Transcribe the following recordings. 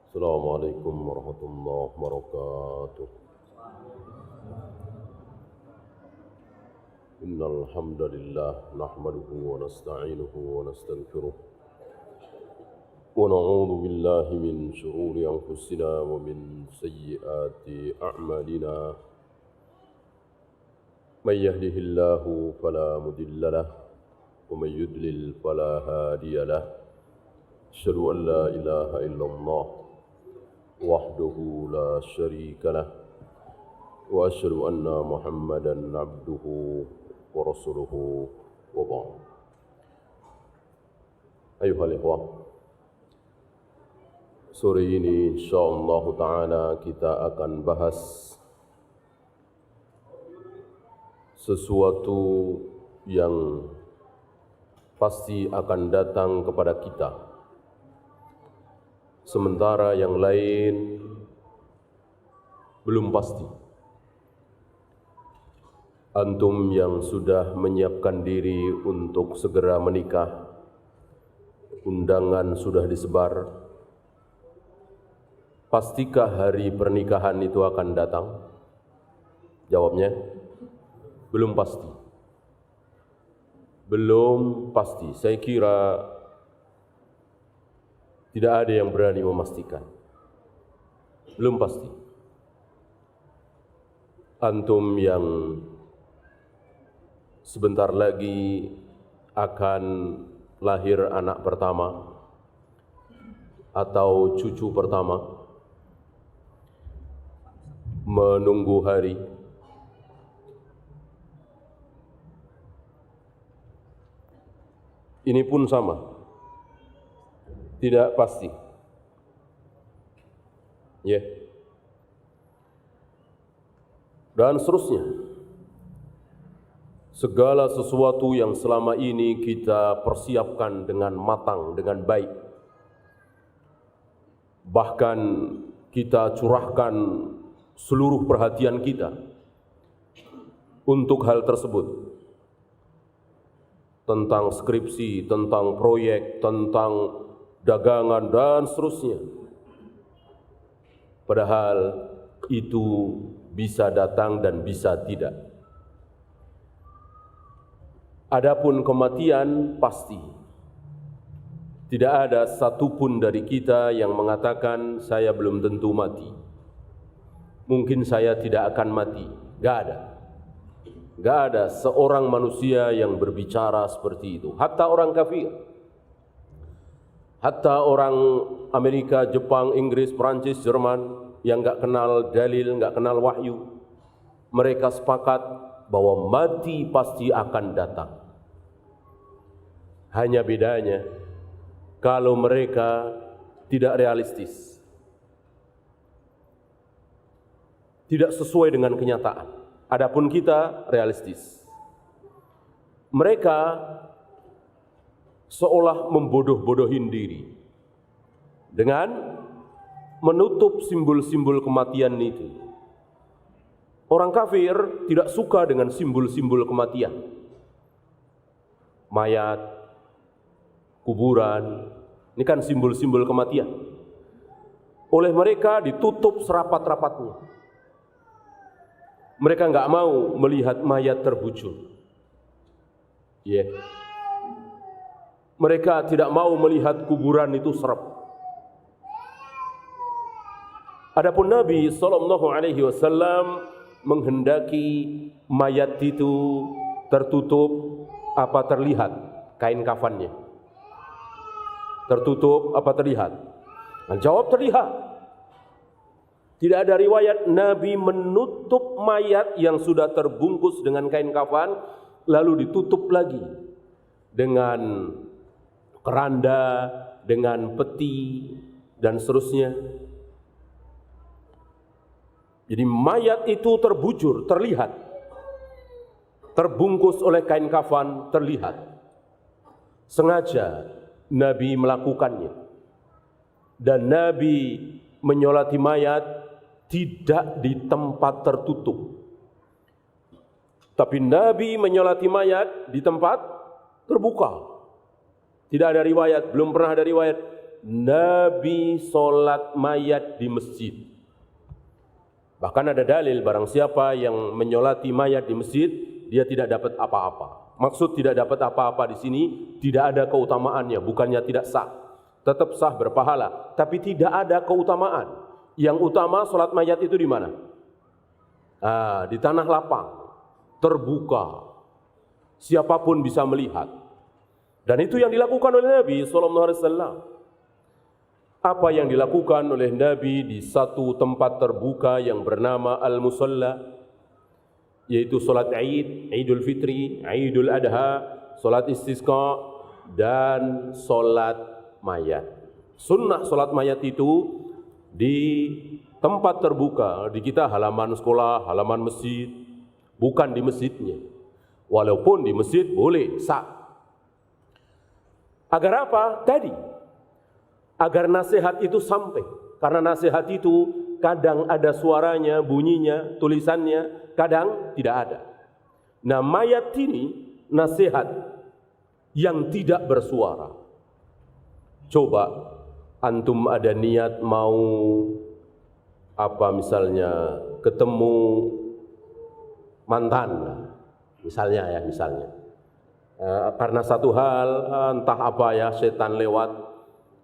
Assalamualaikum warahmatullahi wabarakatuh. Innal hamdalillah nahmaduhu wa nasta'inuhu wa nastaghfiruh wa na'udzu billahi min shururi anfusina wa min sayyiati a'malina. May yahdihillahu fala mudilla lahu wa may yudlil fala hadiya lahu. Asyhadu an la ilaha illallah wahdahu la syarika lah wa asyhadu anna Muhammadan abduhu wa rasuluhu wa ba'd. Ayuhal ikhwah, sore ini insyaallah taala kita akan bahas sesuatu yang pasti akan datang kepada kita, sementara yang lain belum pasti. Antum yang sudah menyiapkan diri untuk segera menikah, undangan sudah disebar, pastikah hari pernikahan itu akan datang? Jawabnya, belum pasti. Belum pasti. Saya kira tidak ada yang berani memastikan. Belum pasti. Antum yang sebentar lagi akan lahir anak pertama atau cucu pertama, menunggu hari, ini pun sama, tidak pasti. Ya. Dan seterusnya. Segala sesuatu yang selama ini kita persiapkan dengan matang, dengan baik. Bahkan kita curahkan seluruh perhatian kita untuk hal tersebut. Tentang skripsi, tentang proyek, tentang dagangan, dan seterusnya. Padahal itu bisa datang dan bisa tidak. Adapun kematian pasti. Tidak ada satupun dari kita yang mengatakan saya belum tentu mati. Mungkin saya tidak akan mati. Gak ada. Gak ada seorang manusia yang berbicara seperti itu. Hatta orang kafir. Hatta orang Amerika, Jepang, Inggris, Perancis, Jerman yang gak kenal dalil, gak kenal wahyu. Mereka sepakat bahwa mati pasti akan datang. Hanya bedanya, kalau mereka tidak realistis, tidak sesuai dengan kenyataan. Adapun kita realistis. Mereka seolah membodoh-bodohin diri dengan menutup simbol-simbol kematian itu. Orang kafir tidak suka dengan simbol-simbol kematian. Mayat, kuburan, ini kan simbol-simbol kematian. Oleh mereka ditutup serapat-rapatnya. Mereka enggak mau melihat mayat terbujur. Mereka tidak mau melihat kuburan itu serap. Adapun Nabi SAW menghendaki mayat itu tertutup apa terlihat kain kafannya. Tertutup apa terlihat? Jawab terlihat. Tidak ada riwayat Nabi menutup mayat yang sudah terbungkus dengan kain kafan lalu ditutup lagi dengan keranda, dengan peti dan seterusnya. Jadi mayat itu terbujur, terlihat. Terbungkus oleh kain kafan, terlihat. Sengaja Nabi melakukannya. Dan Nabi menyolati mayat tidak di tempat tertutup. Tapi Nabi menyolati mayat di tempat terbuka. Tidak ada riwayat, belum pernah ada riwayat Nabi sholat mayat di masjid. Bahkan ada dalil barang siapa yang menyolati mayat di masjid, dia tidak dapat apa-apa. Maksud tidak dapat apa-apa di sini, tidak ada keutamaannya, bukannya tidak sah. Tetap sah berpahala, tapi tidak ada keutamaan. Yang utama sholat mayat itu di mana? Di tanah lapang, terbuka, siapapun bisa melihat. Dan itu yang dilakukan oleh Nabi SAW. Apa yang dilakukan oleh Nabi di satu tempat terbuka yang bernama Al-Musalla, yaitu sholat Id, Idul Fitri, Idul Adha, sholat istisqa, dan sholat mayat. Sunnah sholat mayat itu di tempat terbuka, di kita halaman sekolah, halaman masjid, bukan di masjidnya. Walaupun di masjid boleh, sah. Agar apa? Tadi, agar nasihat itu sampai. Karena nasihat itu kadang ada suaranya, bunyinya, tulisannya, kadang tidak ada. Nah, mayat ini nasihat yang tidak bersuara. Coba antum ada niat mau misalnya ketemu mantan, misalnya karena satu hal entah apa ya, setan lewat,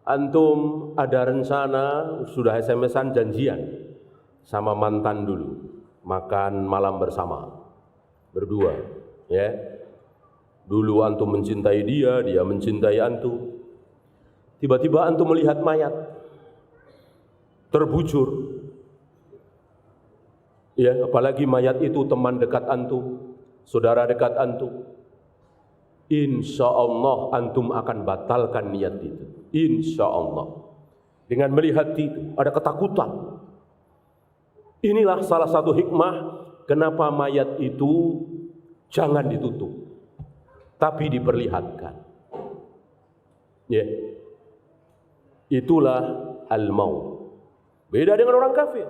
antum ada rencana, sudah SMS-an janjian sama mantan dulu, makan malam bersama berdua, ya. Dulu antum mencintai dia, dia mencintai antum. Tiba-tiba antum melihat mayat terbujur. Ya, apalagi mayat itu teman dekat antum, saudara dekat antum. Insya Allah antum akan batalkan niat itu. Insya Allah. Dengan melihat itu ada ketakutan. Inilah salah satu hikmah kenapa mayat itu jangan ditutup, tapi diperlihatkan. Ya. Itulah al-maut. Beda dengan orang kafir.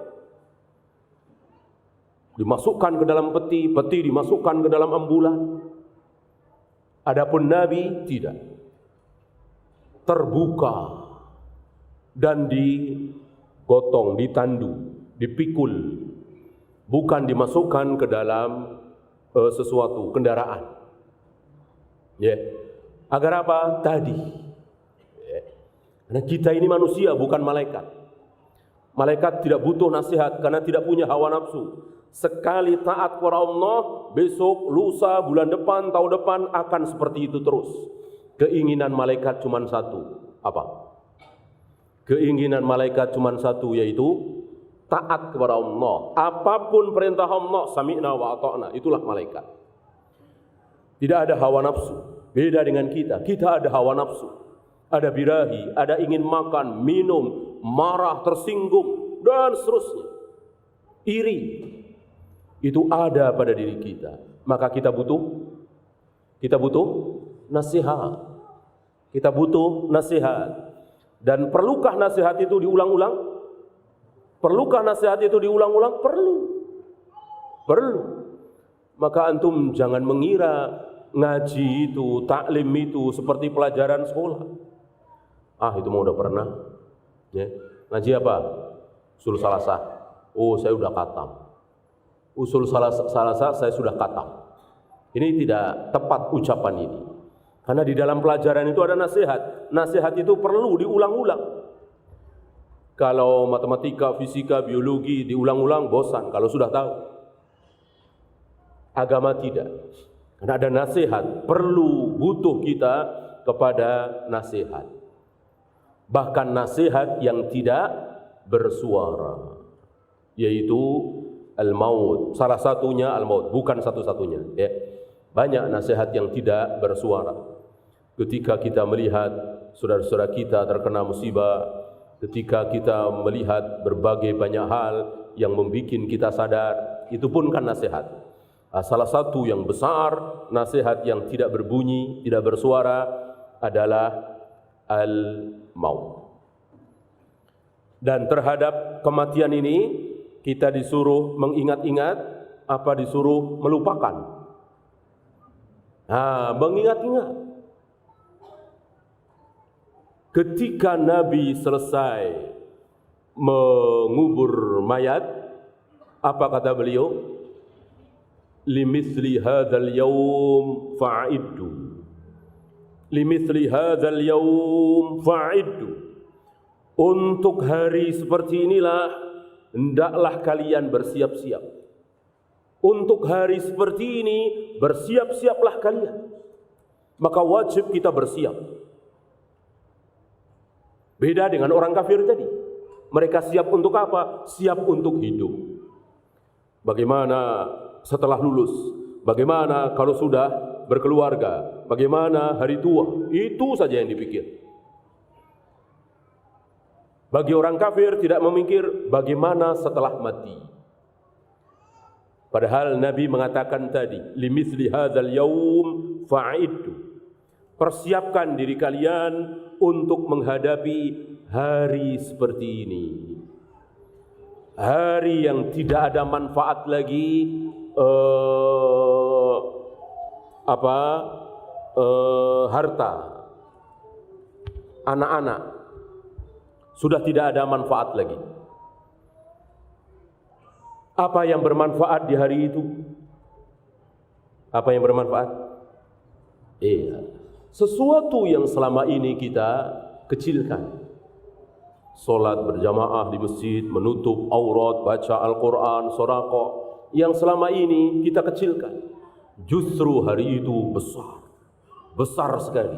Dimasukkan ke dalam peti, peti dimasukkan ke dalam ambulan. Adapun Nabi tidak. Terbuka dan digotong, ditandu, dipikul. Bukan dimasukkan ke dalam sesuatu kendaraan. Ya. Agar apa? Tadi. Ya. Karena kita ini manusia, bukan malaikat. Malaikat tidak butuh nasihat karena tidak punya hawa nafsu. Sekali taat kepada Allah, besok, lusa, bulan depan, tahun depan akan seperti itu terus. Keinginan malaikat cuma satu. Apa? Keinginan malaikat cuma satu, yaitu taat kepada Allah. Apapun perintah Allah, sami'na wa ata'na, itulah malaikat. Tidak ada hawa nafsu. Beda dengan kita. Kita ada hawa nafsu. Ada birahi, ada ingin makan, minum, marah, tersinggung, dan seterusnya. Iri. Itu ada pada diri kita. Maka kita butuh nasihat. Kita butuh nasihat. Dan perlukah nasihat itu diulang-ulang? Perlukah nasihat itu diulang-ulang? Perlu. Maka antum jangan mengira ngaji itu, taklim itu seperti pelajaran sekolah. Itu mau udah pernah. Ya. Ngaji apa? Usul salasah. Oh, saya udah khatam. Usul salasah saya sudah khatam. Ini tidak tepat ucapan ini. Karena di dalam pelajaran itu ada nasihat. Nasihat itu perlu diulang-ulang. Kalau matematika, fisika, biologi diulang-ulang bosan kalau sudah tahu. Agama tidak. Karena ada nasihat, butuh kita kepada nasihat. Bahkan nasihat yang tidak bersuara, yaitu al-maut. Salah satunya al-maut, bukan satu-satunya, ya. Banyak nasihat yang tidak bersuara. Ketika kita melihat saudara-saudara kita terkena musibah, ketika kita melihat berbagai banyak hal yang membuat kita sadar, itu pun kan nasihat. Salah satu yang besar, nasihat yang tidak berbunyi, tidak bersuara adalah al-maut. Dan terhadap kematian ini, kita disuruh mengingat-ingat, apa disuruh melupakan? Mengingat-ingat. ketika Nabi selesai mengubur mayat, apa kata beliau? Limithli hadzal yaum fa'iddu. Limithli hadzal yaum fa'iddu. Untuk hari seperti inilah hendaklah kalian bersiap-siap. Untuk hari seperti ini bersiap-siaplah kalian. Maka wajib kita bersiap. Beda dengan orang kafir tadi. Mereka siap untuk apa? Siap untuk hidup. Bagaimana setelah lulus? Bagaimana kalau sudah berkeluarga? Bagaimana hari tua? Itu saja yang dipikir. Bagi orang kafir tidak memikir bagaimana setelah mati. Padahal Nabi mengatakan tadi, limithli hadzal yaum fa'iddu. Persiapkan diri kalian untuk menghadapi hari seperti ini. Hari yang tidak ada manfaat lagi harta, anak-anak sudah tidak ada manfaat lagi. Apa yang bermanfaat di hari itu? Apa yang bermanfaat? Sesuatu yang selama ini kita kecilkan. Salat berjamaah di masjid, menutup aurat, baca Al-Quran, sedekah, yang selama ini kita kecilkan. Justru hari itu besar, besar sekali.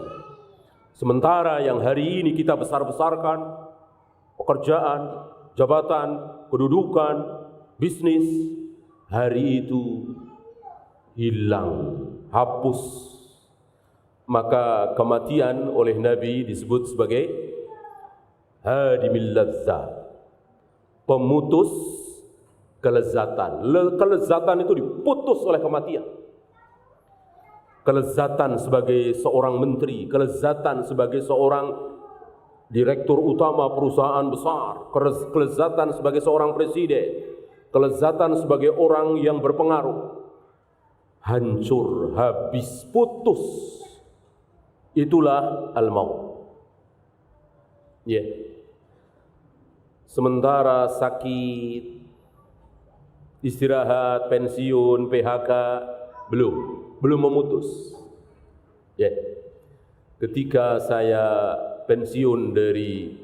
Sementara yang hari ini kita besar-besarkan, pekerjaan, jabatan, kedudukan, bisnis, hari itu hilang, hapus. Maka kematian oleh Nabi disebut sebagai hadimil lazzat, pemutus kelezatan. Kelezatan itu diputus oleh kematian. Kelezatan sebagai seorang menteri, kelezatan sebagai seorang direktur utama perusahaan besar, kelezatan sebagai seorang presiden, kelezatan sebagai orang yang berpengaruh, hancur, habis, putus. Itulah al-maut. Sementara sakit, istirahat, pensiun, PHK belum memutus. Ketika saya pensiun dari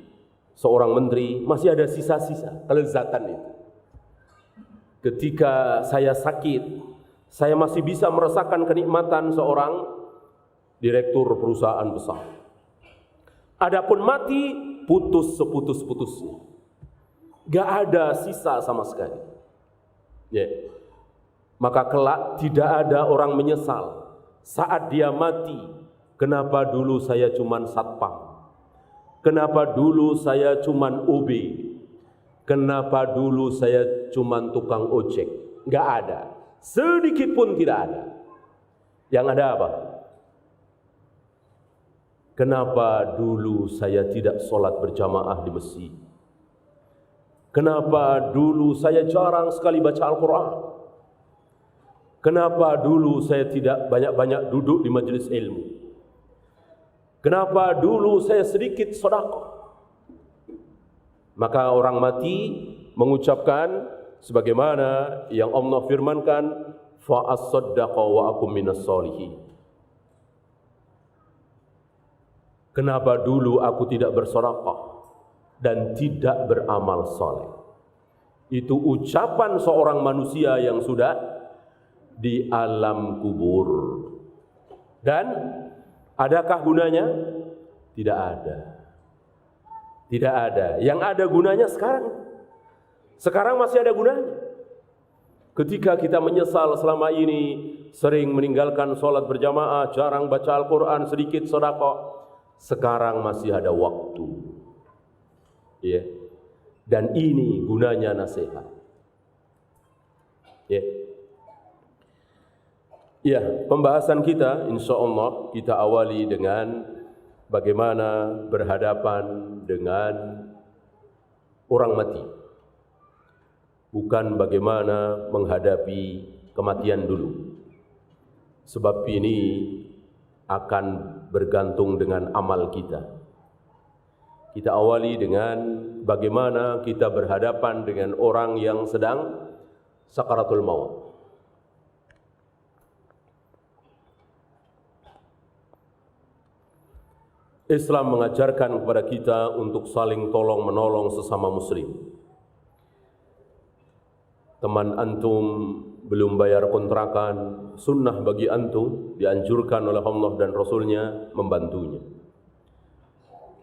seorang menteri, masih ada sisa-sisa kelezatan itu. Ketika saya sakit, saya masih bisa merasakan kenikmatan seorang direktur perusahaan besar. Adapun mati, putus seputus-putusnya. Gak ada sisa sama sekali. Maka kelak tidak ada orang menyesal saat dia mati. Kenapa dulu saya cuman satpam? Kenapa dulu saya cuman OB? Kenapa dulu saya cuman tukang ojek? Gak ada. Sedikit pun tidak ada. Yang ada apa? Kenapa dulu saya tidak sholat berjamaah di masjid? Kenapa dulu saya jarang sekali baca Al-Quran? Kenapa dulu saya tidak banyak-banyak duduk di majelis ilmu? Kenapa dulu saya sedikit sedekah? Maka orang mati mengucapkan sebagaimana yang Allah firmankan, fa as-saddaqa wa akum minas sholihin. Kenapa dulu aku tidak bersedekah dan tidak beramal saleh? Itu ucapan seorang manusia yang sudah di alam kubur. Dan adakah gunanya? Tidak ada. Tidak ada. Yang ada gunanya sekarang. Sekarang masih ada gunanya. Ketika kita menyesal selama ini sering meninggalkan sholat berjamaah, jarang baca Al-Quran, sedikit sedekah, sekarang masih ada waktu. Dan ini gunanya nasihat. Pembahasan kita insya Allah kita awali dengan bagaimana berhadapan dengan orang mati. Bukan bagaimana menghadapi kematian dulu. Sebab ini akan bergantung dengan amal kita. Kita awali dengan bagaimana kita berhadapan dengan orang yang sedang sakaratul maut. Islam mengajarkan kepada kita untuk saling tolong menolong sesama muslim. Teman antum belum bayar kontrakan, sunnah bagi antum, dianjurkan oleh Allah dan Rasulnya membantunya.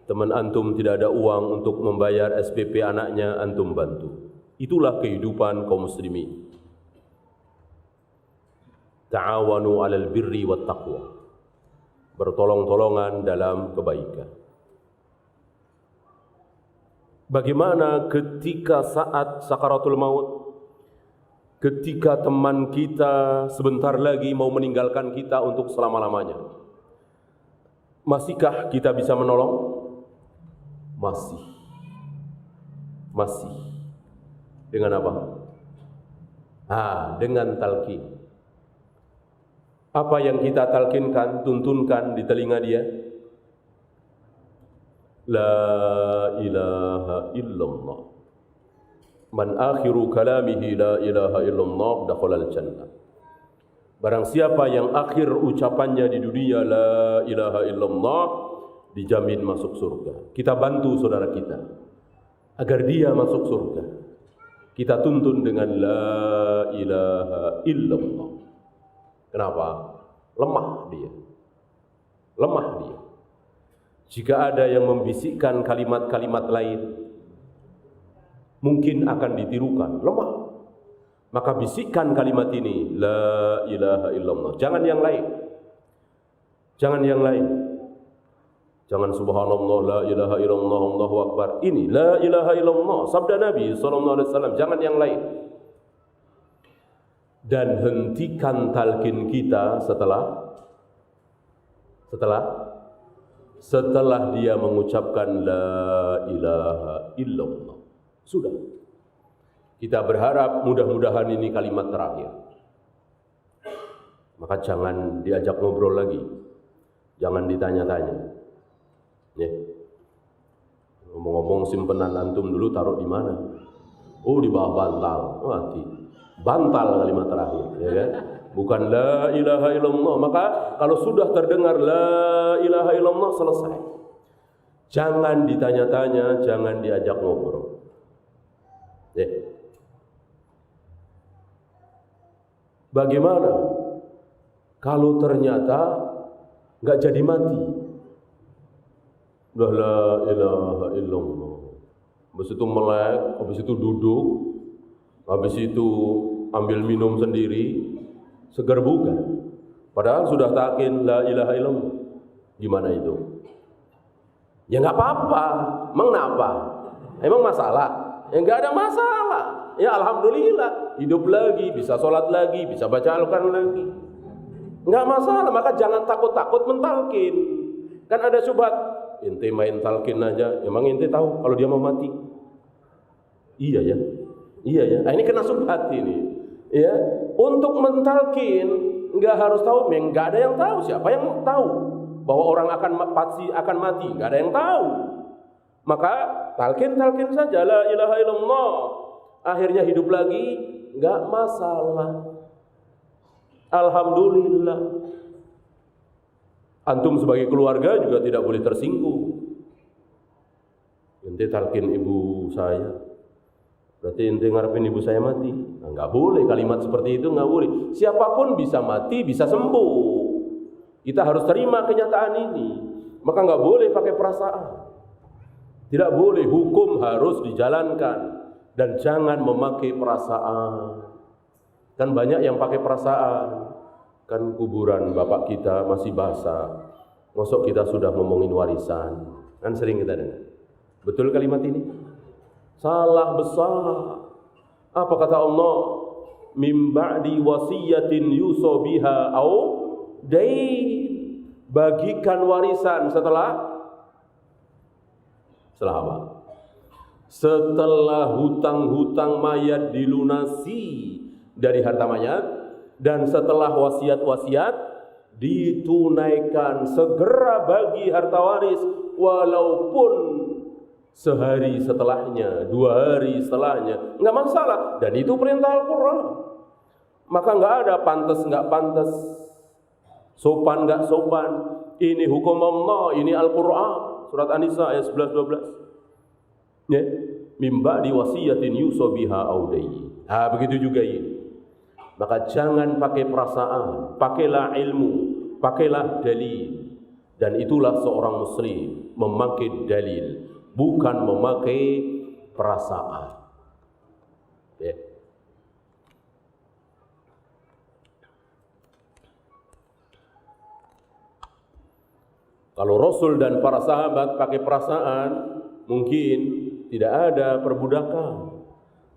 Teman antum tidak ada uang untuk membayar SPP anaknya, antum bantu. Itulah kehidupan kaum muslimin. Ta'awanu 'alal birri wat taqwa. Bertolong-tolongan dalam kebaikan. Bagaimana ketika saat sakaratul maut, ketika teman kita sebentar lagi mau meninggalkan kita untuk selama-lamanya, masihkah kita bisa menolong? Masih. Dengan apa? Dengan talqin. Apa yang kita talqinkan, tuntunkan di telinga dia? La ilaha illallah. Man akhiru kalamihi la ilaha illallah dakhalal jannah. Barang siapa yang akhir ucapannya di dunia la ilaha illallah, dijamin masuk surga. Kita bantu saudara kita agar dia masuk surga. Kita tuntun dengan la ilaha illallah. Kenapa? Lemah dia. Jika ada yang membisikkan kalimat-kalimat lain, mungkin akan ditirukan. Lemah. Maka bisikkan kalimat ini, la ilaha illallah. Jangan yang lain. Jangan subhanallah, la ilaha illallah, Allahu akbar. Ini la ilaha illallah, sabda Nabi SAW. Jangan yang lain. Dan hentikan talqin kita setelah dia mengucapkan la ilaha illallah. Sudah. Kita berharap mudah-mudahan ini kalimat terakhir. Maka jangan diajak ngobrol lagi. Jangan ditanya-tanya. Ya. Ngomong-ngomong simpenan antum dulu taruh di mana? Di bawah bantal. Mati. Bantal kalimat terakhir, ya kan? Bukan la ilaha illallah. Maka kalau sudah terdengar la ilaha illallah, selesai. Jangan ditanya-tanya, jangan diajak ngobrol. Ya. Bagaimana kalau ternyata nggak jadi mati? Udah la ilaha illallah. Habis itu melek, habis itu duduk, habis itu ambil minum sendiri, segar bugar. Padahal sudah talqin la ilaha illallah. Gimana itu? Ya nggak apa-apa. Mengapa? Emang masalah? Ya nggak ada masalah. Ya alhamdulillah, hidup lagi, bisa sholat lagi, bisa baca Al-Quran lagi. Nggak masalah. Maka jangan takut-takut mentalkin. Kan ada syubhat, ente main talqin aja, emang ente tahu kalau dia mau mati? Iya ya. Nah, ini kena syubhat ini. Ya, untuk mentalkin nggak harus tahu, nggak ada yang tahu. Siapa yang tahu bahwa orang pasti akan mati? Nggak ada yang tahu. Maka talqin saja la ilaha illallah. Akhirnya hidup lagi, nggak masalah. Alhamdulillah. Antum sebagai keluarga juga tidak boleh tersinggung. Ente talqin ibu saya, berarti ente ngarepin ibu saya mati. Nah, nggak boleh kalimat seperti itu, nggak boleh. Siapapun bisa mati, bisa sembuh. Kita harus terima kenyataan ini. Maka nggak boleh pakai perasaan. Tidak boleh, hukum harus dijalankan dan jangan memakai perasaan. Kan banyak yang pakai perasaan. Kan kuburan bapak kita masih basah. Masuk kita sudah ngomongin warisan. Kan sering kita dengar. Betul kalimat ini? Salah besar. Apa kata Allah? Mim ba'di wasiyatin yusa biha au dain. Bagikan warisan setelah apa? Setelah hutang-hutang mayat dilunasi dari harta mayat, dan setelah wasiat-wasiat ditunaikan, segera bagi harta waris walaupun sehari setelahnya, 2 hari setelahnya, nggak masalah. Dan itu perintah Al-Quran. Maka nggak ada pantas nggak pantas, sopan nggak sopan. Ini hukum Allah, ini Al-Quran. Surat An-Nisa ayat 11-12. Ya, mimba di wasiyatin yusobiha audai. Begitu juga ini. Maka jangan pakai perasaan, pakailah ilmu, pakailah dalil. Dan itulah seorang muslim, memakai dalil, bukan memakai perasaan. Ya. Kalau Rasul dan para sahabat pakai perasaan, mungkin tidak ada perbudakan.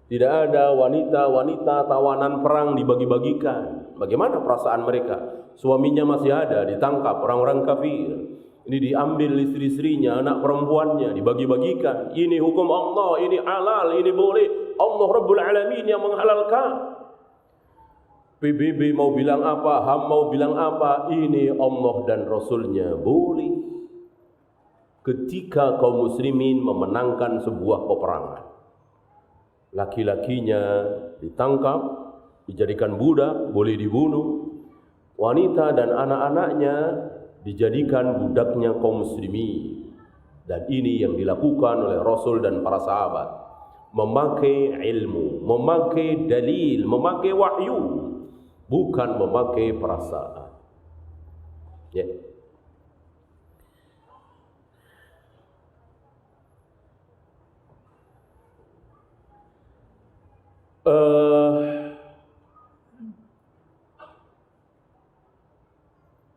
Tidak ada wanita-wanita tawanan perang dibagi-bagikan. Bagaimana perasaan mereka? Suaminya masih ada, ditangkap orang-orang kafir. Ini diambil istri-istrinya, anak perempuannya, dibagi-bagikan. Ini hukum Allah, ini halal, ini boleh. Allah Rabbul Alamin yang menghalalkan. PBB mau bilang apa, HAM mau bilang apa, ini Allah dan Rasulnya boleh. Ketika kaum muslimin memenangkan sebuah peperangan, laki-lakinya ditangkap, dijadikan budak, boleh dibunuh. Wanita dan anak-anaknya dijadikan budaknya kaum muslimin. Dan ini yang dilakukan oleh Rasul dan para sahabat. Memakai ilmu, memakai dalil, memakai wahyu, bukan memakai perasaan. Ya.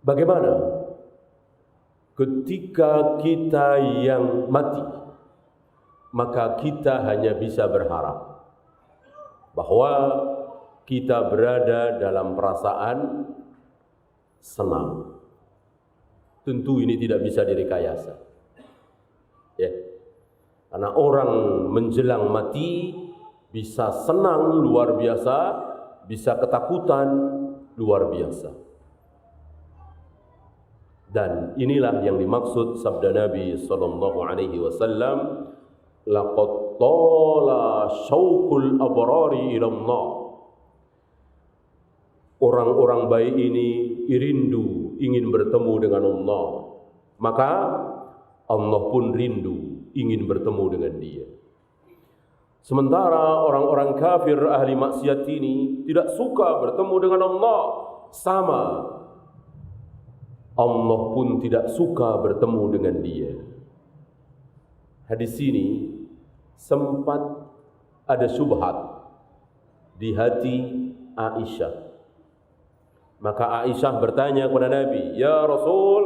Bagaimana ketika kita yang mati, maka kita hanya bisa berharap bahwa kita berada dalam perasaan senang. Tentu ini tidak bisa direkayasa. Ya. Karena orang menjelang mati bisa senang luar biasa, bisa ketakutan luar biasa. Dan inilah yang dimaksud sabda Nabi sallallahu alaihi wasallam, laqad tala syauqul abrari ila Allah. Orang-orang baik ini rindu ingin bertemu dengan Allah. Maka Allah pun rindu ingin bertemu dengan Dia. Sementara orang-orang kafir ahli maksiat ini tidak suka bertemu dengan Allah. Sama, Allah pun tidak suka bertemu dengan Dia. Hadis ini sempat ada syubhat di hati Aisyah. Maka Aisyah bertanya kepada Nabi, "Ya Rasul,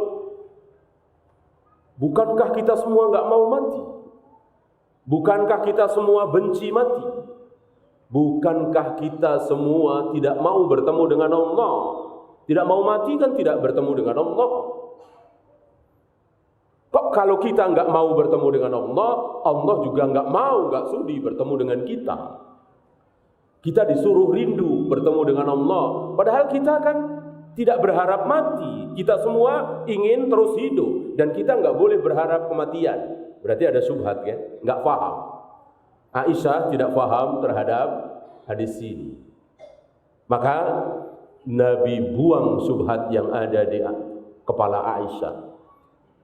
bukankah kita semua enggak mau mati? Bukankah kita semua benci mati? Bukankah kita semua tidak mau bertemu dengan Allah? Tidak mau mati kan tidak bertemu dengan Allah. Kok kalau kita enggak mau bertemu dengan Allah, Allah juga enggak mau, enggak sudi bertemu dengan kita. Kita disuruh rindu bertemu dengan Allah. Padahal kita kan tidak berharap mati. Kita semua ingin terus hidup. Dan kita enggak boleh berharap kematian. Berarti ada syubhat ya, enggak paham. Aisyah tidak paham terhadap hadis ini. Maka Nabi buang syubhat yang ada di kepala Aisyah.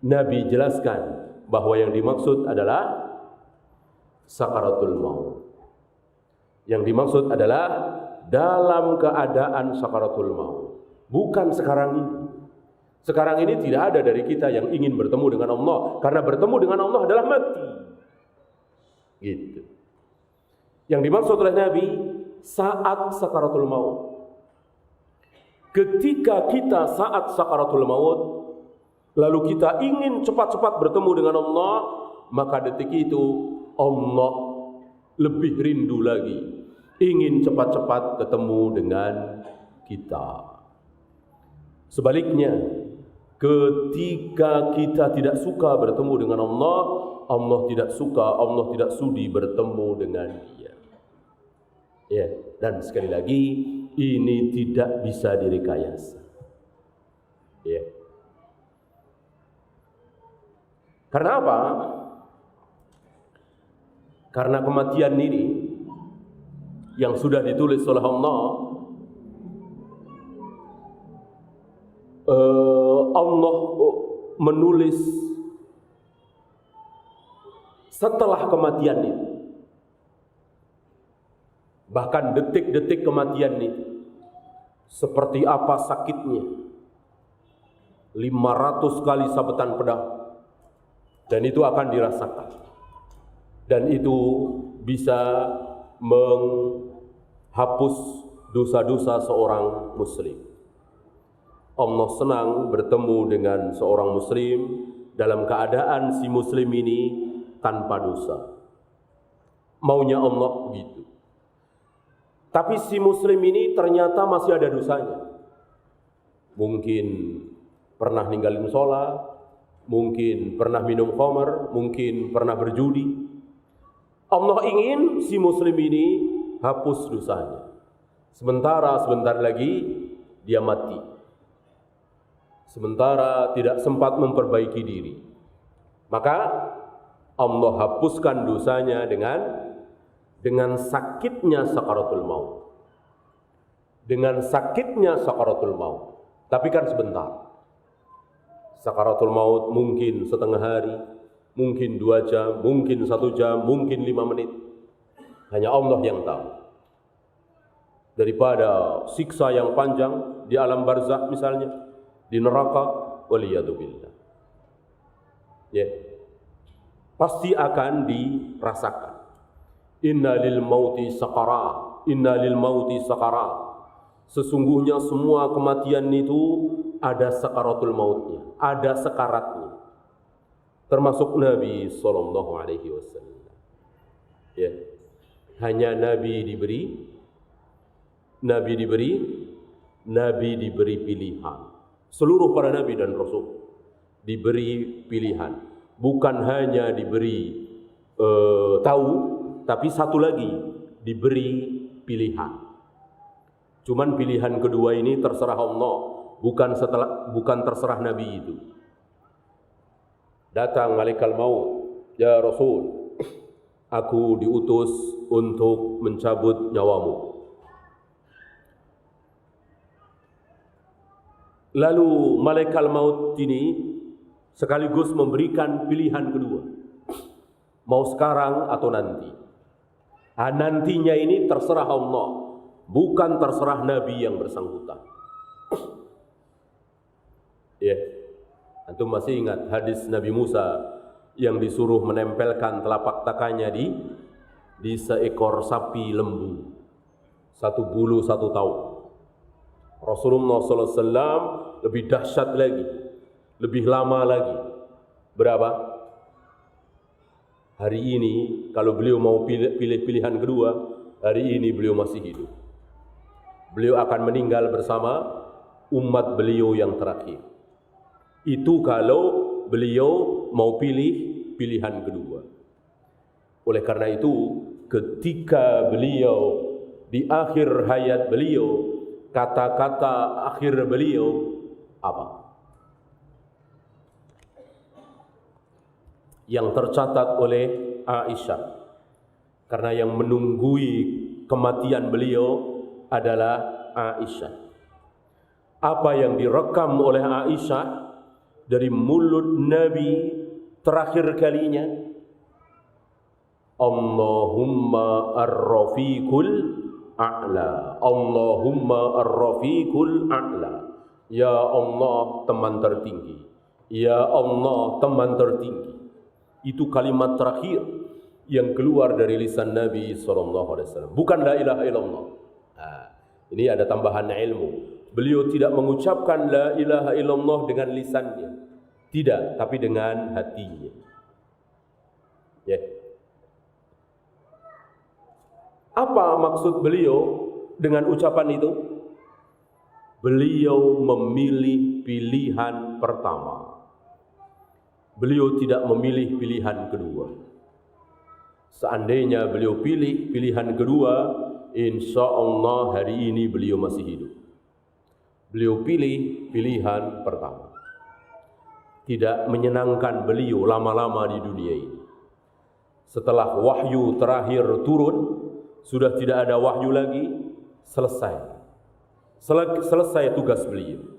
Nabi jelaskan bahwa yang dimaksud adalah sakaratul maut. Yang dimaksud adalah dalam keadaan sakaratul maut. Bukan sekarang ini. Sekarang ini tidak ada dari kita yang ingin bertemu dengan Allah. Karena bertemu dengan Allah adalah mati. Gitu. Yang dimaksud oleh Nabi saat sakaratul maut. Ketika kita saat sakaratul maut, lalu kita ingin cepat-cepat bertemu dengan Allah, maka detik itu Allah lebih rindu lagi, ingin cepat-cepat ketemu dengan kita. Sebaliknya, ketika kita tidak suka bertemu dengan Allah, Allah tidak suka, Allah tidak sudi bertemu dengan Dia. Ya, dan sekali lagi ini tidak bisa direkayasa. Ya. Karena apa? Karena kematian ini yang sudah ditulis oleh Allah, Allah menulis setelah kematian itu. Bahkan detik-detik kematian itu, seperti apa sakitnya, 500 kali sabetan pedang, dan itu akan dirasakan. Dan itu bisa menghapus dosa-dosa seorang muslim. Allah senang bertemu dengan seorang muslim dalam keadaan si muslim ini tanpa dosa. Maunya Allah begitu. Tapi si muslim ini ternyata masih ada dosanya. Mungkin pernah ninggalin sholat, mungkin pernah minum khamar, mungkin pernah berjudi. Allah ingin si muslim ini hapus dosanya. Sementara sebentar lagi dia mati. Sementara tidak sempat memperbaiki diri. Maka Allah hapuskan dosanya dengan sakitnya sakaratul maut. Dengan sakitnya sakaratul maut. Tapi kan sebentar. Sakaratul maut mungkin setengah hari, mungkin 2 jam, mungkin 1 jam, mungkin 5 menit. Hanya Allah yang tahu. Daripada siksa yang panjang di alam barzakh misalnya, di neraka, waliyadzubillah. Ya. Pasti akan dirasakan. Inna lil mauti saqara, inna lil mauti saqara. Sesungguhnya semua kematian itu ada sakaratul mautnya, ada sekaratnya. Termasuk Nabi sallallahu alaihi wasallam. Ya. Hanya Nabi diberi pilihan. Seluruh para nabi dan rasul diberi pilihan. Bukan hanya diberi tahu, tapi satu lagi diberi pilihan. Cuman pilihan kedua ini terserah Allah, bukan terserah Nabi itu. Datang malaikat maut, ya Rasul, aku diutus untuk mencabut nyawamu. Lalu malaikat maut ini sekaligus memberikan pilihan kedua. Mau sekarang atau nanti. Nantinya ini terserah Allah, bukan terserah Nabi yang bersangkutan. Ya, antum masih ingat hadis Nabi Musa yang disuruh menempelkan telapak tangannya di seekor sapi lembu, 1 bulu 1 tahun. Rasulullah SAW lebih dahsyat lagi, lebih lama lagi. Berapa? Hari ini kalau beliau mau pilih pilihan kedua, hari ini beliau masih hidup. Beliau akan meninggal bersama umat beliau yang terakhir. Itu kalau beliau mau pilih pilihan kedua. Oleh karena itu, ketika beliau di akhir hayat beliau, kata-kata akhir beliau apa? Yang tercatat oleh Aisyah. Karena yang menunggui kematian beliau adalah Aisyah. Apa yang direkam oleh Aisyah dari mulut Nabi terakhir kalinya, Allahumma ar-rafiqul a'la, Allahumma ar-rafiqul a'la. Ya Allah teman tertinggi, ya Allah teman tertinggi. Itu kalimat terakhir yang keluar dari lisan Nabi SAW. Bukan la ilaha illallah. Ini ada tambahan ilmu. Beliau tidak mengucapkan la ilaha illallah dengan lisannya. Tidak, tapi dengan hatinya. Ya. Apa maksud beliau dengan ucapan itu? Beliau memilih pilihan pertama. Beliau tidak memilih pilihan kedua. Seandainya beliau pilih pilihan kedua, insya Allah hari ini beliau masih hidup. Beliau pilih pilihan pertama. Tidak menyenangkan beliau lama-lama di dunia ini. Setelah wahyu terakhir turun, sudah tidak ada wahyu lagi, selesai tugas beliau.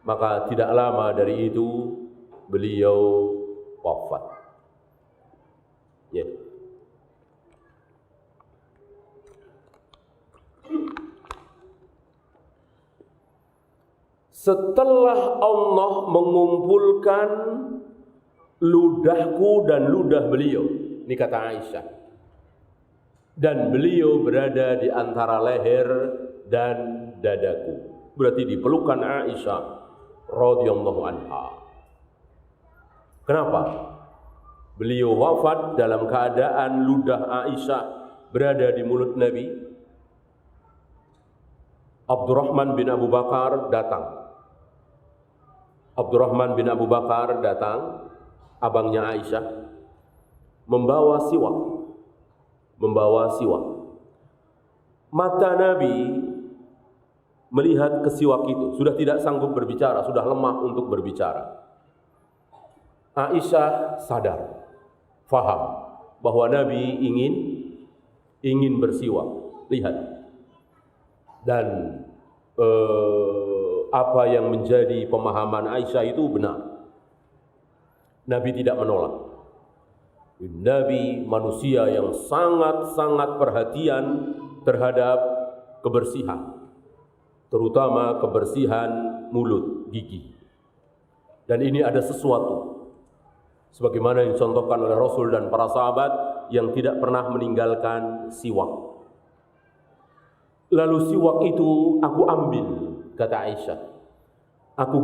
Maka tidak lama dari itu beliau wafat. Ya. Setelah Allah mengumpulkan ludahku dan ludah beliau, ini kata Aisyah, dan beliau berada di antara leher dan dadaku, berarti di pelukan Aisyah radhiyallahu anha. Kenapa? Beliau wafat dalam keadaan ludah Aisyah berada di mulut Nabi. Abdurrahman bin Abu Bakar datang. Abdurrahman bin Abu Bakar datang, abangnya Aisyah, membawa siwak. Mata Nabi melihat ke siwak itu, sudah tidak sanggup berbicara, sudah lemah untuk berbicara. Aisyah sadar, faham bahwa Nabi ingin bersiwak. Lihat. Dan apa yang menjadi pemahaman Aisyah itu benar. Nabi tidak menolak. Nabi manusia yang sangat-sangat perhatian terhadap kebersihan, terutama kebersihan mulut, gigi. Dan ini ada sesuatu, sebagaimana yang dicontohkan oleh Rasul dan para sahabat yang tidak pernah meninggalkan siwak. Lalu siwak itu aku ambil, kata Aisyah. Aku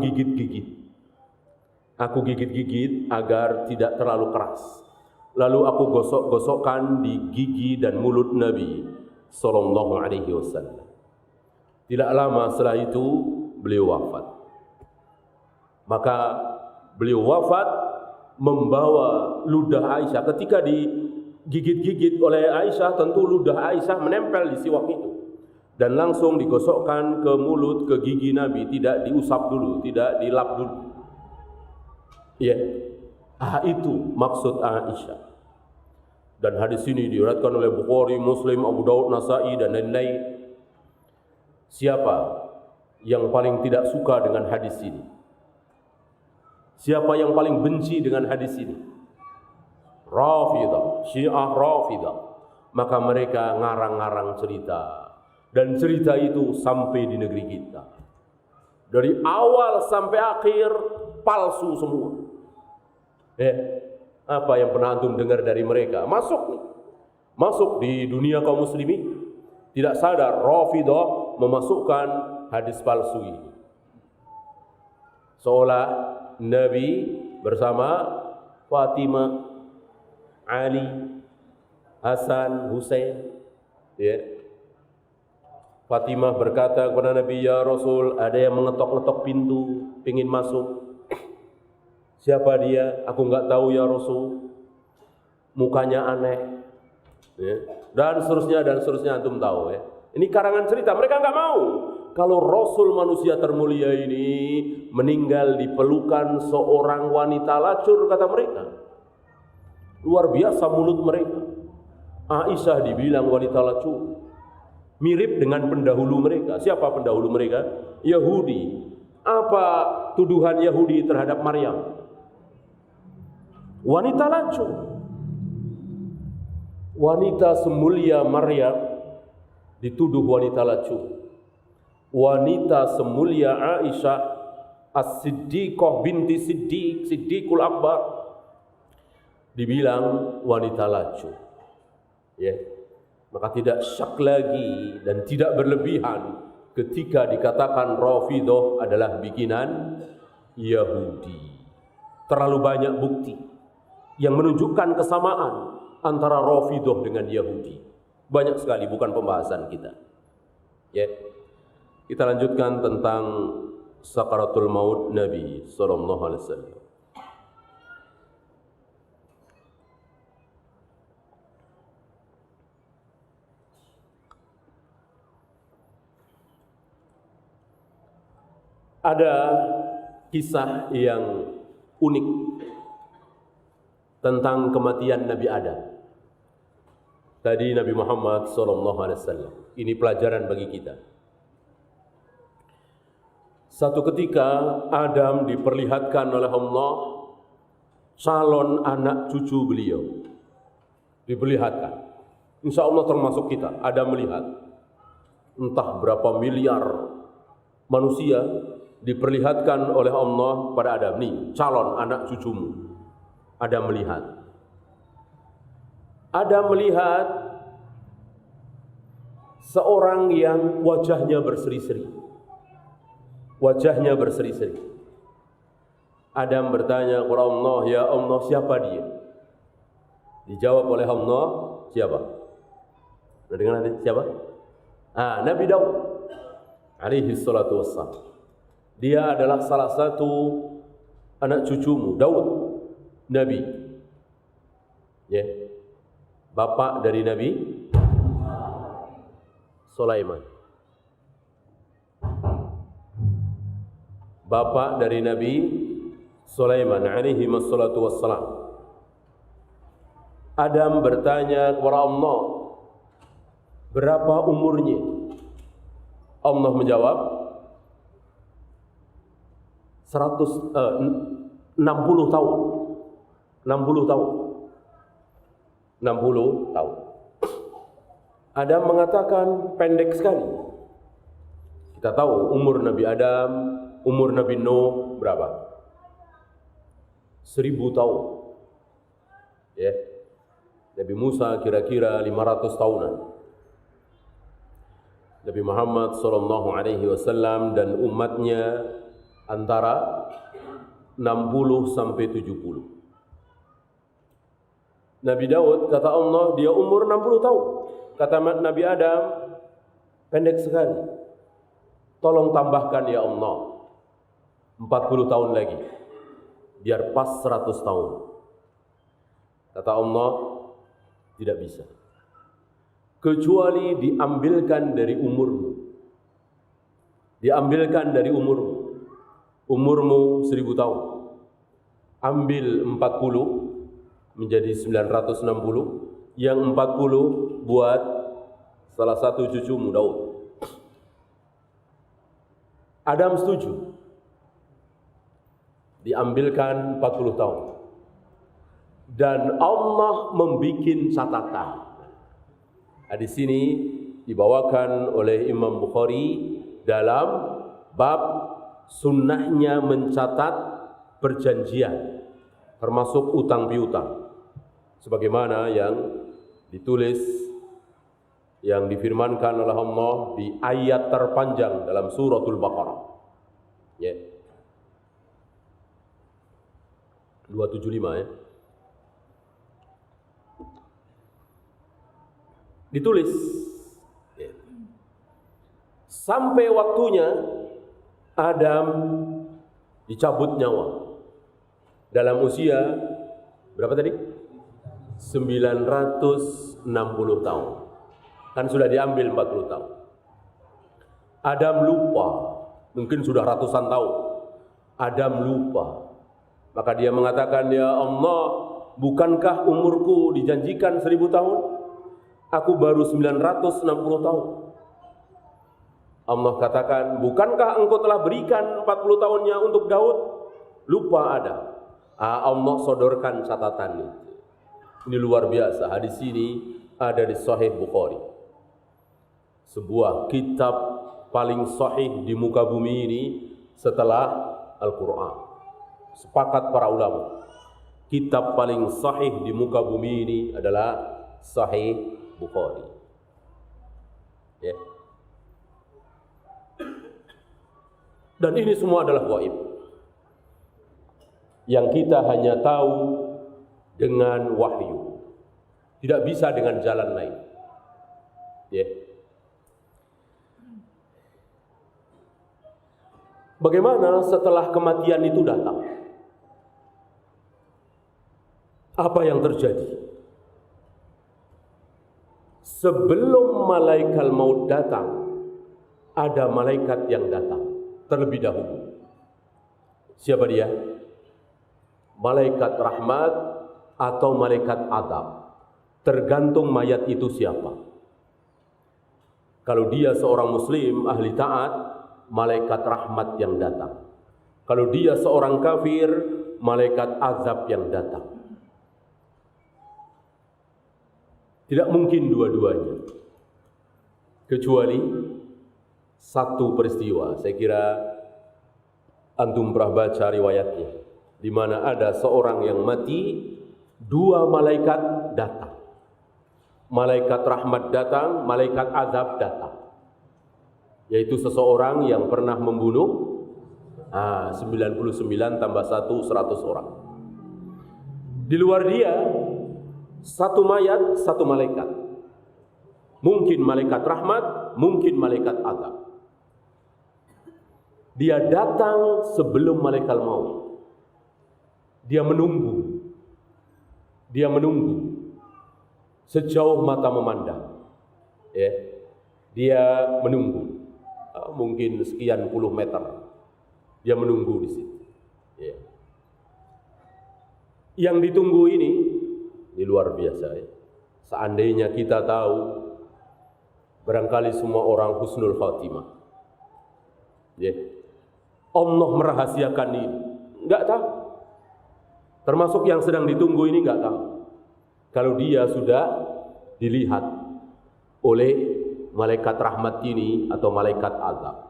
gigit-gigit agar tidak terlalu keras. Lalu aku gosok-gosokkan di gigi dan mulut Nabi sallallahu alaihi wasallam. Tidak lama setelah itu beliau wafat. Maka beliau wafat membawa ludah Aisyah. Ketika digigit-gigit oleh Aisyah, tentu ludah Aisyah menempel di siwak itu. Dan langsung digosokkan ke mulut, ke gigi Nabi, tidak diusap dulu, tidak dilap dulu. Ya, itu maksud Aisyah. Dan hadis ini diriwayatkan oleh Bukhari, Muslim, Abu Daud, Nasai dan lain-lain. Siapa yang paling tidak suka dengan hadis ini? Siapa yang paling benci dengan hadis ini? Rafidah, Syiah Rafidah. Maka mereka ngarang-ngarang cerita. Dan cerita itu sampai di negeri kita. Dari awal sampai akhir palsu semua. Apa yang pernah antum dengar dari mereka? Masuk di dunia kaum muslimin. Tidak sadar Rafidah memasukkan hadis palsu ini. Seolah Nabi bersama Fatimah, Ali, Hasan, Husain. Fatimah berkata kepada Nabi, ya Rasul, ada yang mengetok-ngetok pintu, ingin masuk. Siapa dia? Aku enggak tahu ya Rasul. Mukanya aneh. Dan seterusnya antum tahu ya. Ini karangan cerita, mereka enggak mau. Kalau Rasul manusia termulia ini meninggal di pelukan seorang wanita lacur, kata mereka. Luar biasa mulut mereka. Aisyah dibilang wanita lacur. Mirip dengan pendahulu mereka. Siapa pendahulu mereka? Yahudi. Apa tuduhan Yahudi terhadap Maryam? Wanita lacur. Wanita semulia Maryam dituduh wanita lacur. Wanita semulia Aisyah As-Siddiqah binti Siddiqul Akbar dibilang wanita lacur. Maka tidak syak lagi dan tidak berlebihan ketika dikatakan Rafidah adalah bikinan Yahudi. Terlalu banyak bukti yang menunjukkan kesamaan antara Rafidah dengan Yahudi. Banyak sekali, bukan pembahasan kita. Kita lanjutkan tentang sakaratul maut Nabi sallallahu alaihi wasallam. Ada kisah yang unik tentang kematian Nabi Adam. tadi Nabi Muhammad SAW. Ini pelajaran bagi kita. Satu ketika Adam diperlihatkan oleh Allah calon anak cucu beliau. Diperlihatkan. Insya Allah termasuk kita. Adam melihat. Entah berapa miliar manusia diperlihatkan oleh Allah pada Adam. Nih, calon anak cucumu. Adam melihat. Adam melihat seorang yang wajahnya berseri-seri. Wajahnya berseri-seri. Adam bertanya kepada Allah, ya Allah, siapa dia? Dijawab oleh Allah, siapa? Sudah dengar nanti siapa? Nabi Daud alaihi salatu wassalam. Dia adalah salah satu anak cucumu, Daud, Nabi. Ya. Bapak dari Nabi Sulaiman. Bapak dari Nabi Sulaiman alaihi wassalatu wassalam. Adam bertanya kepada Allah, berapa umurnya? Allah menjawab 60 tahun. 60 tahun. 60 tahun. Adam mengatakan pendek sekali. Kita tahu umur Nabi Adam, umur Nabi Nuh berapa? 1000 tahun. Ya. Nabi Musa kira-kira 500 tahunan. Nabi Muhammad SAW dan umatnya antara 60 sampai 70. Nabi Daud kata Allah dia umur 60 tahun. Kata Nabi Adam pendek sekali. Tolong tambahkan ya Allah 40 tahun lagi. Biar pas 100 tahun. Kata Allah tidak bisa. Kecuali diambilkan dari umurmu. Diambilkan dari umurmu. Umurmu 1000 tahun. Ambil 40 menjadi 960, yang 40 buat salah satu cucumu Daud. Adam setuju. Diambilkan 40 tahun. Dan Allah membikin catatan. Di sini dibawakan oleh Imam Bukhari dalam bab sunnahnya mencatat perjanjian, termasuk utang piutang. Sebagaimana yang ditulis, yang difirmankan oleh Allah di ayat terpanjang dalam suratul Baqarah. Ya. 275 ya. Ditulis. Ya. Sampai waktunya Adam dicabut nyawa. Dalam usia berapa tadi? 960 tahun. Kan sudah diambil 40 tahun. Adam lupa, mungkin sudah ratusan tahun. Adam lupa. Maka dia mengatakan, ya Allah, bukankah umurku dijanjikan 1000 tahun? Aku baru 960 tahun. Allah katakan, bukankah engkau telah berikan 40 tahunnya untuk Daud? Lupa Adam. Allah sodorkan catatan ini. Ini luar biasa. Hadis ini ada di Sahih Bukhari. Sebuah kitab paling sahih di muka bumi ini setelah Al-Quran. Sepakat para ulama. Kitab paling sahih di muka bumi ini adalah Sahih Bukhari. Ya. Dan ini semua adalah gaib. Yang kita hanya tahu dengan wahyu. Tidak bisa dengan jalan lain. Ya. Bagaimana setelah kematian itu datang? Apa yang terjadi? Sebelum malaikat maut datang, ada malaikat yang datang terlebih dahulu. Siapa dia? Malaikat rahmat atau malaikat adab. Tergantung mayat itu siapa. Kalau dia seorang muslim ahli taat, malaikat rahmat yang datang. Kalau dia seorang kafir, malaikat azab yang datang. Tidak mungkin dua-duanya. Kecuali satu peristiwa. Saya kira antum pernah baca riwayatnya, di mana ada seorang yang mati, dua malaikat datang. Malaikat rahmat datang, malaikat azab datang. Yaitu seseorang yang pernah membunuh 99 tambah 1, 100 orang. Di luar dia, satu mayat, satu malaikat. Mungkin malaikat rahmat, mungkin malaikat azab. Dia datang sebelum malaikat maut. Dia menunggu. Sejauh mata memandang. Ya. Dia menunggu. Mungkin sekian puluh meter. Dia menunggu di situ. Ya. Yang ditunggu ini luar biasa ya. Seandainya kita tahu, barangkali semua orang husnul khatimah. Ya. Allah merahasiakan ini. Enggak tahu. Termasuk yang sedang ditunggu ini enggak tahu. Kalau dia sudah dilihat oleh malaikat rahmat ini atau malaikat azab.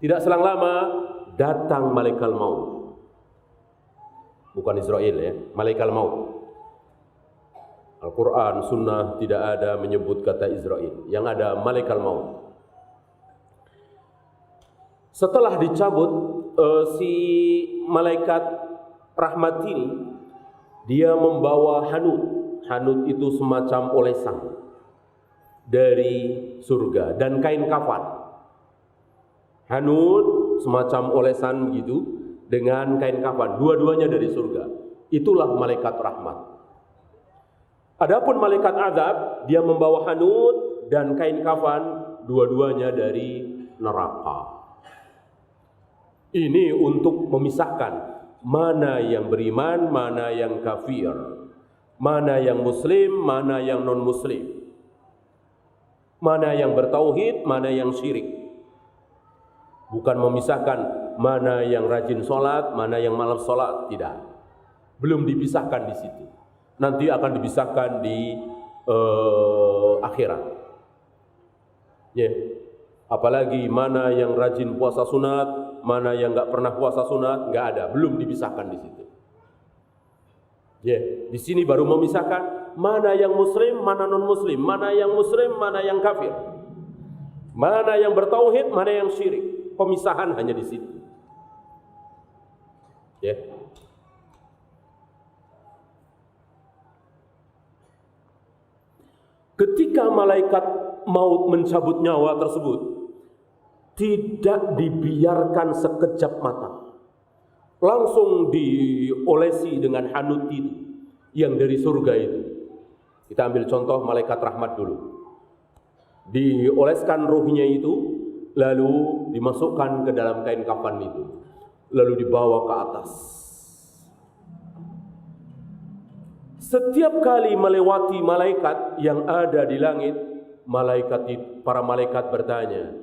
Tidak selang lama datang malaikat maut. Bukan Israel ya, malaikat maut. Al-Quran, Sunnah tidak ada menyebut kata Israel. Yang ada malaikat maut. Setelah dicabut si malaikat rahmat ini, dia membawa hanut. Hanut itu semacam olesan dari surga dan kain kafan. Hanut semacam olesan begitu dengan kain kafan. Dua-duanya dari surga. Itulah malaikat rahmat. Adapun malaikat azab, dia membawa hanut dan kain kafan, dua-duanya dari neraka. Ini untuk memisahkan mana yang beriman, mana yang kafir, mana yang muslim, mana yang non-muslim, mana yang bertauhid, mana yang syirik. Bukan memisahkan mana yang rajin sholat, mana yang malam sholat, tidak. Belum dipisahkan di situ. Nanti akan dipisahkan di akhirat. Ya. Apalagi mana yang rajin puasa sunat, mana yang enggak pernah puasa sunat, enggak ada, belum dipisahkan di situ. Ya, di sini baru memisahkan mana yang muslim, mana non muslim, mana yang muslim, mana yang kafir, mana yang bertauhid, mana yang syirik. Pemisahan hanya di situ. Ya. Ketika malaikat maut mencabut nyawa tersebut, tidak dibiarkan sekejap mata. Langsung diolesi dengan hanut itu yang dari surga itu. Kita ambil contoh malaikat rahmat dulu. Dioleskan ruhnya itu, lalu dimasukkan ke dalam kain kafan itu, lalu dibawa ke atas. Setiap kali melewati malaikat yang ada di langit, para malaikat bertanya,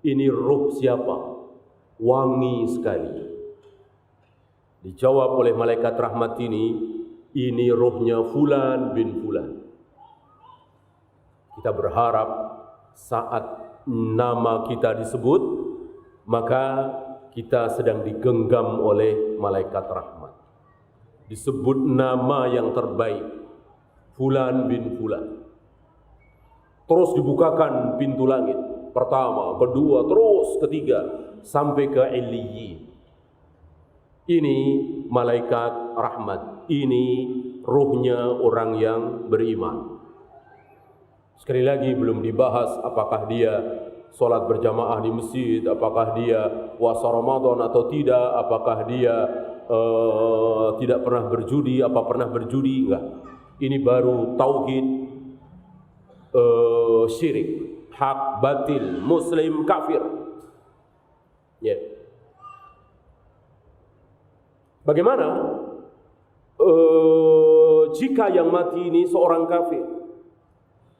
ini ruh siapa? Wangi sekali. Dijawab oleh malaikat rahmat ini ruhnya Fulan bin Fulan. Kita berharap saat nama kita disebut, maka kita sedang digenggam oleh malaikat rahmat. Disebut nama yang terbaik, Fulan bin Fulan. Terus dibukakan pintu langit. Pertama, kedua, terus ketiga, sampai ke Illiyin. Ini malaikat rahmat. Ini ruhnya orang yang beriman. Sekali lagi belum dibahas apakah dia sholat berjamaah di masjid, apakah dia puasa Ramadan atau tidak, apakah dia tidak pernah berjudi, apa pernah berjudi, enggak. Ini baru tauhid, syirik, hak, batil, muslim, kafir. Ya. Bagaimana jika yang mati ini seorang kafir,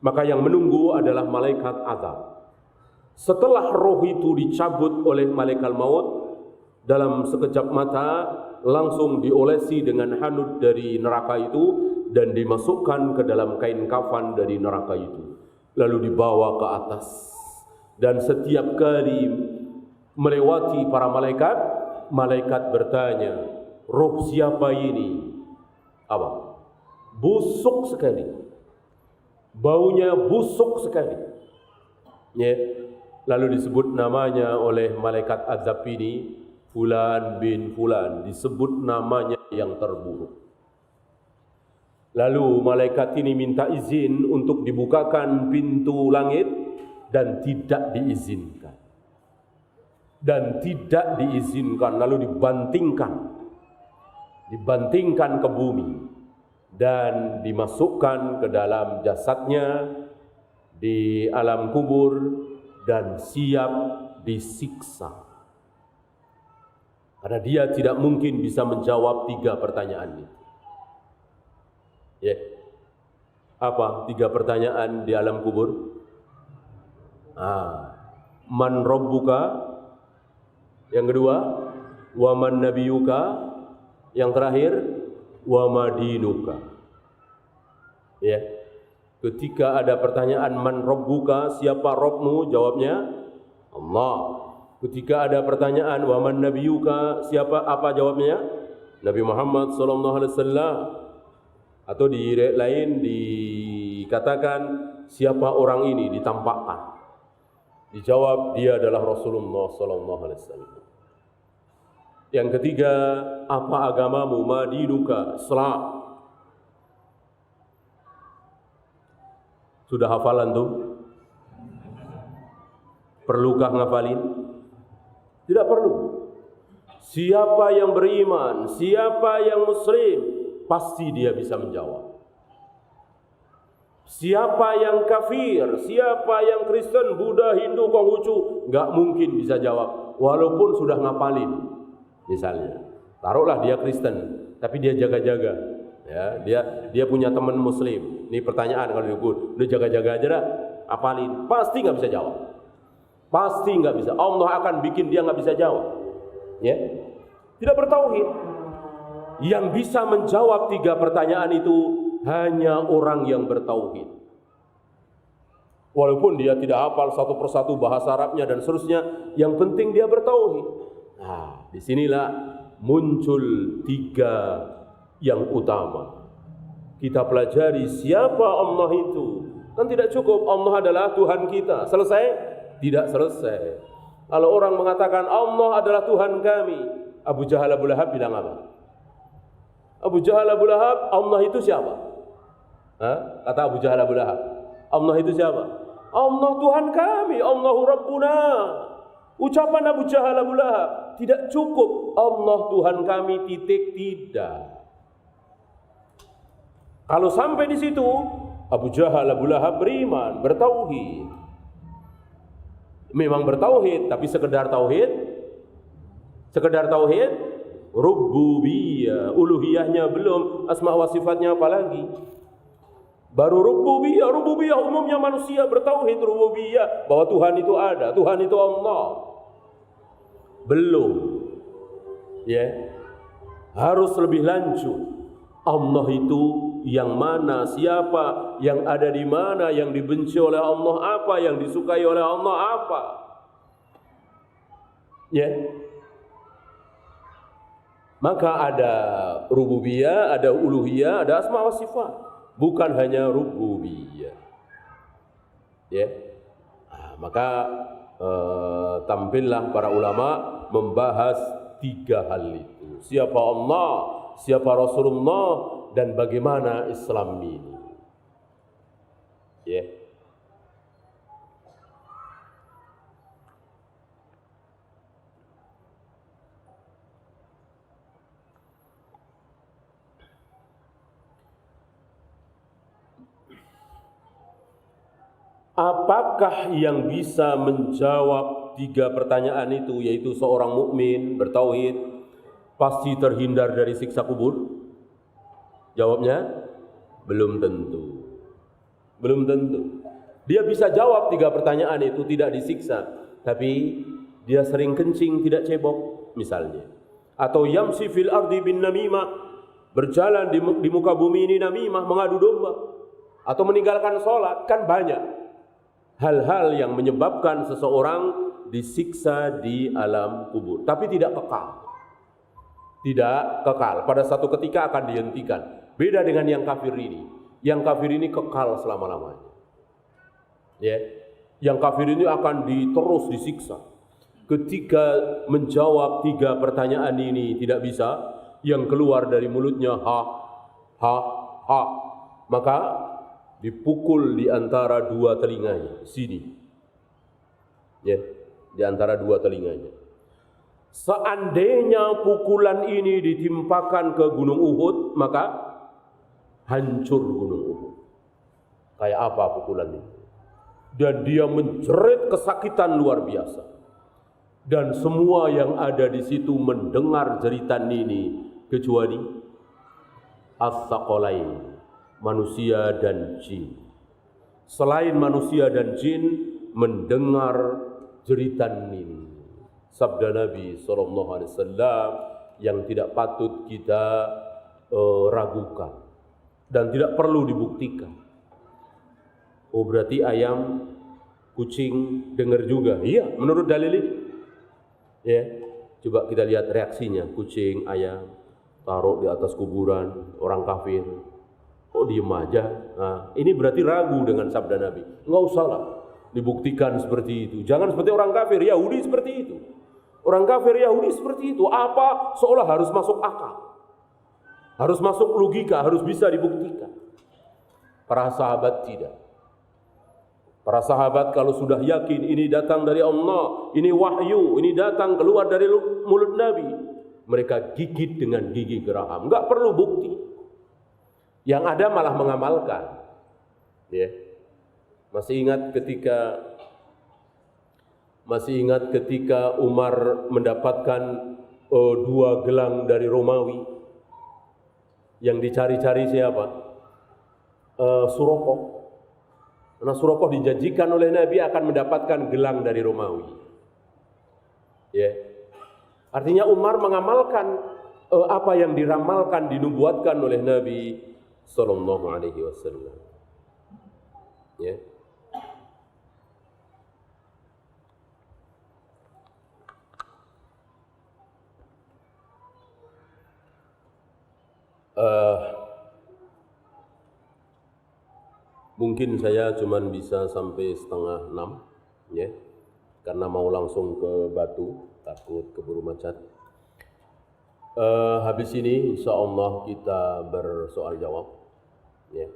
maka yang menunggu adalah malaikat azab. Setelah roh itu dicabut oleh malaikat maut, dalam sekejap mata langsung diolesi dengan hanud dari neraka itu dan dimasukkan ke dalam kain kafan dari neraka itu, lalu dibawa ke atas. Dan setiap kali melewati para malaikat, malaikat bertanya, roh siapa ini? Apa? Busuk sekali, baunya busuk sekali. Ya. Lalu disebut namanya oleh malaikat azab ini, Fulan bin Fulan, disebut namanya yang terburuk. Lalu malaikat ini minta izin untuk dibukakan pintu langit dan tidak diizinkan. Dan tidak diizinkan, lalu dibantingkan ke bumi dan dimasukkan ke dalam jasadnya di alam kubur dan siap disiksa. Karena dia tidak mungkin bisa menjawab 3 pertanyaan itu. Ya. Apa 3 pertanyaan di alam kubur? Man rabbuka? Yang kedua, wa man nabiyuka? Yang terakhir, wa madinuka. Ya. Ketika ada pertanyaan man rabbuka, siapa Rabbmu? Jawabnya Allah. Ketika ada pertanyaan wa man nabiyuka, apa jawabnya? Nabi Muhammad sallallahu alaihi wasallam. Atau di lain dikatakan siapa orang ini, ditampakkan. Dijawab dia adalah Rasulullah sallallahu alaihi wasallam. Yang ketiga, apa agamamu? Madinuka, Islam. Sudah hafalan tuh? Perlukah ngafalin? Tidak perlu. Siapa yang beriman, siapa yang muslim, pasti dia bisa menjawab. Siapa yang kafir, siapa yang Kristen, Buddha, Hindu, Konghucu, nggak mungkin bisa jawab, walaupun sudah ngapalin. Misalnya, taruhlah dia Kristen, tapi dia jaga-jaga. Ya, dia punya teman muslim. Ini pertanyaan kalau lu jaga-jaga aja dah, apalin, pasti nggak bisa jawab. Pasti nggak bisa. Allah akan bikin dia nggak bisa jawab. Ya, tidak bertauhid. Yang bisa menjawab 3 pertanyaan itu hanya orang yang bertauhid. Walaupun dia tidak hafal satu persatu bahasa Arabnya dan seterusnya, yang penting dia bertauhid. Nah, disinilah muncul 3 yang utama. Kita pelajari siapa Allah itu. Kan tidak cukup Allah adalah Tuhan kita. Selesai? Tidak selesai. Kalau orang mengatakan Allah adalah Tuhan kami, Abu Jahal Abu Lahab bilang apa? Abu Jahal Abu Lahab, Allah itu siapa? Kata Abu Jahal Abu Lahab, Allah itu siapa? Allah Tuhan kami, Allahu Rabbuna. Ucapan Abu Jahal Abu Lahab tidak cukup. Allah Tuhan kami, titik, tidak. Kalau sampai di situ, Abu Jahal Abu Lahab beriman, bertauhid. Memang bertauhid, tapi sekedar tauhid, rububiyah, uluhiyahnya belum, asma wa sifatnya apalagi. Baru rububiyah umumnya manusia bertauhid rububiyah bahwa Tuhan itu ada, Tuhan itu Allah. Belum. Ya. Harus lebih lanjut. Allah itu yang mana, siapa, yang ada di mana, yang dibenci oleh Allah apa, yang disukai oleh Allah apa. Ya. Maka ada rububiyah, ada uluhiyah, ada asma wa sifat. Bukan hanya rububiyah. Ya. Maka tampillah para ulama membahas 3 hal itu. Siapa Allah, siapa Rasulullah, dan bagaimana Islam ini. Ya. Apakah yang bisa menjawab 3 pertanyaan itu, yaitu seorang mukmin bertauhid pasti terhindar dari siksa kubur? Jawabnya Belum tentu. Belum tentu. Dia bisa jawab 3 pertanyaan itu tidak disiksa, tapi dia sering kencing tidak cebok misalnya. Atau yamsi fil ardi bin namimah, berjalan di muka bumi ini namimah, mengadu domba. Atau meninggalkan sholat, kan banyak hal-hal yang menyebabkan seseorang disiksa di alam kubur, tapi tidak kekal. Tidak kekal, pada satu ketika akan dihentikan. Beda dengan yang kafir ini. Yang kafir ini kekal selama-lamanya. Ya, yang kafir ini akan terus disiksa. Ketika menjawab 3 pertanyaan ini tidak bisa, yang keluar dari mulutnya ha, maka dipukul di antara 2 telinganya, sini. Ya, di antara 2 telinganya. Seandainya pukulan ini ditimpakan ke Gunung Uhud, maka hancur Gunung Uhud. Kayak apa pukulan ini? Dan dia menjerit kesakitan luar biasa. Dan semua yang ada di situ mendengar jeritan ini kecuali as-saqalain, manusia dan jin. Selain manusia dan jin mendengar jeritan ini. Sabda Nabi SAW yang tidak patut kita ragukan dan tidak perlu dibuktikan. Oh, berarti ayam, kucing dengar juga. Iya, menurut dalil ini. Ya, coba kita lihat reaksinya. Kucing, ayam taruh di atas kuburan orang kafir. Kok diem aja? Nah, ini berarti ragu dengan sabda Nabi. Enggak usah lah dibuktikan seperti itu. Jangan seperti orang kafir Yahudi seperti itu. Orang kafir Yahudi seperti itu. Apa seolah harus masuk akal, harus masuk logika, harus bisa dibuktikan. Para sahabat tidak. Para sahabat kalau sudah yakin ini datang dari Allah, ini wahyu, ini datang keluar dari mulut Nabi, mereka gigit dengan gigi geraham, enggak perlu bukti. Yang ada malah mengamalkan. Ya. Masih ingat ketika Umar mendapatkan 2 gelang dari Romawi. Yang dicari-cari siapa? Suraqah. Karena Suraqah dijanjikan oleh Nabi akan mendapatkan gelang dari Romawi. Ya. Artinya Umar mengamalkan apa yang diramalkan, dinubuatkan oleh Nabi sallallahu alaihi wasallam. Ya. Mungkin saya cuma bisa sampai 5:30 ya, karena mau langsung ke Batu, takut keburu macet. Habis ini insya Allah kita bersoal jawab ya.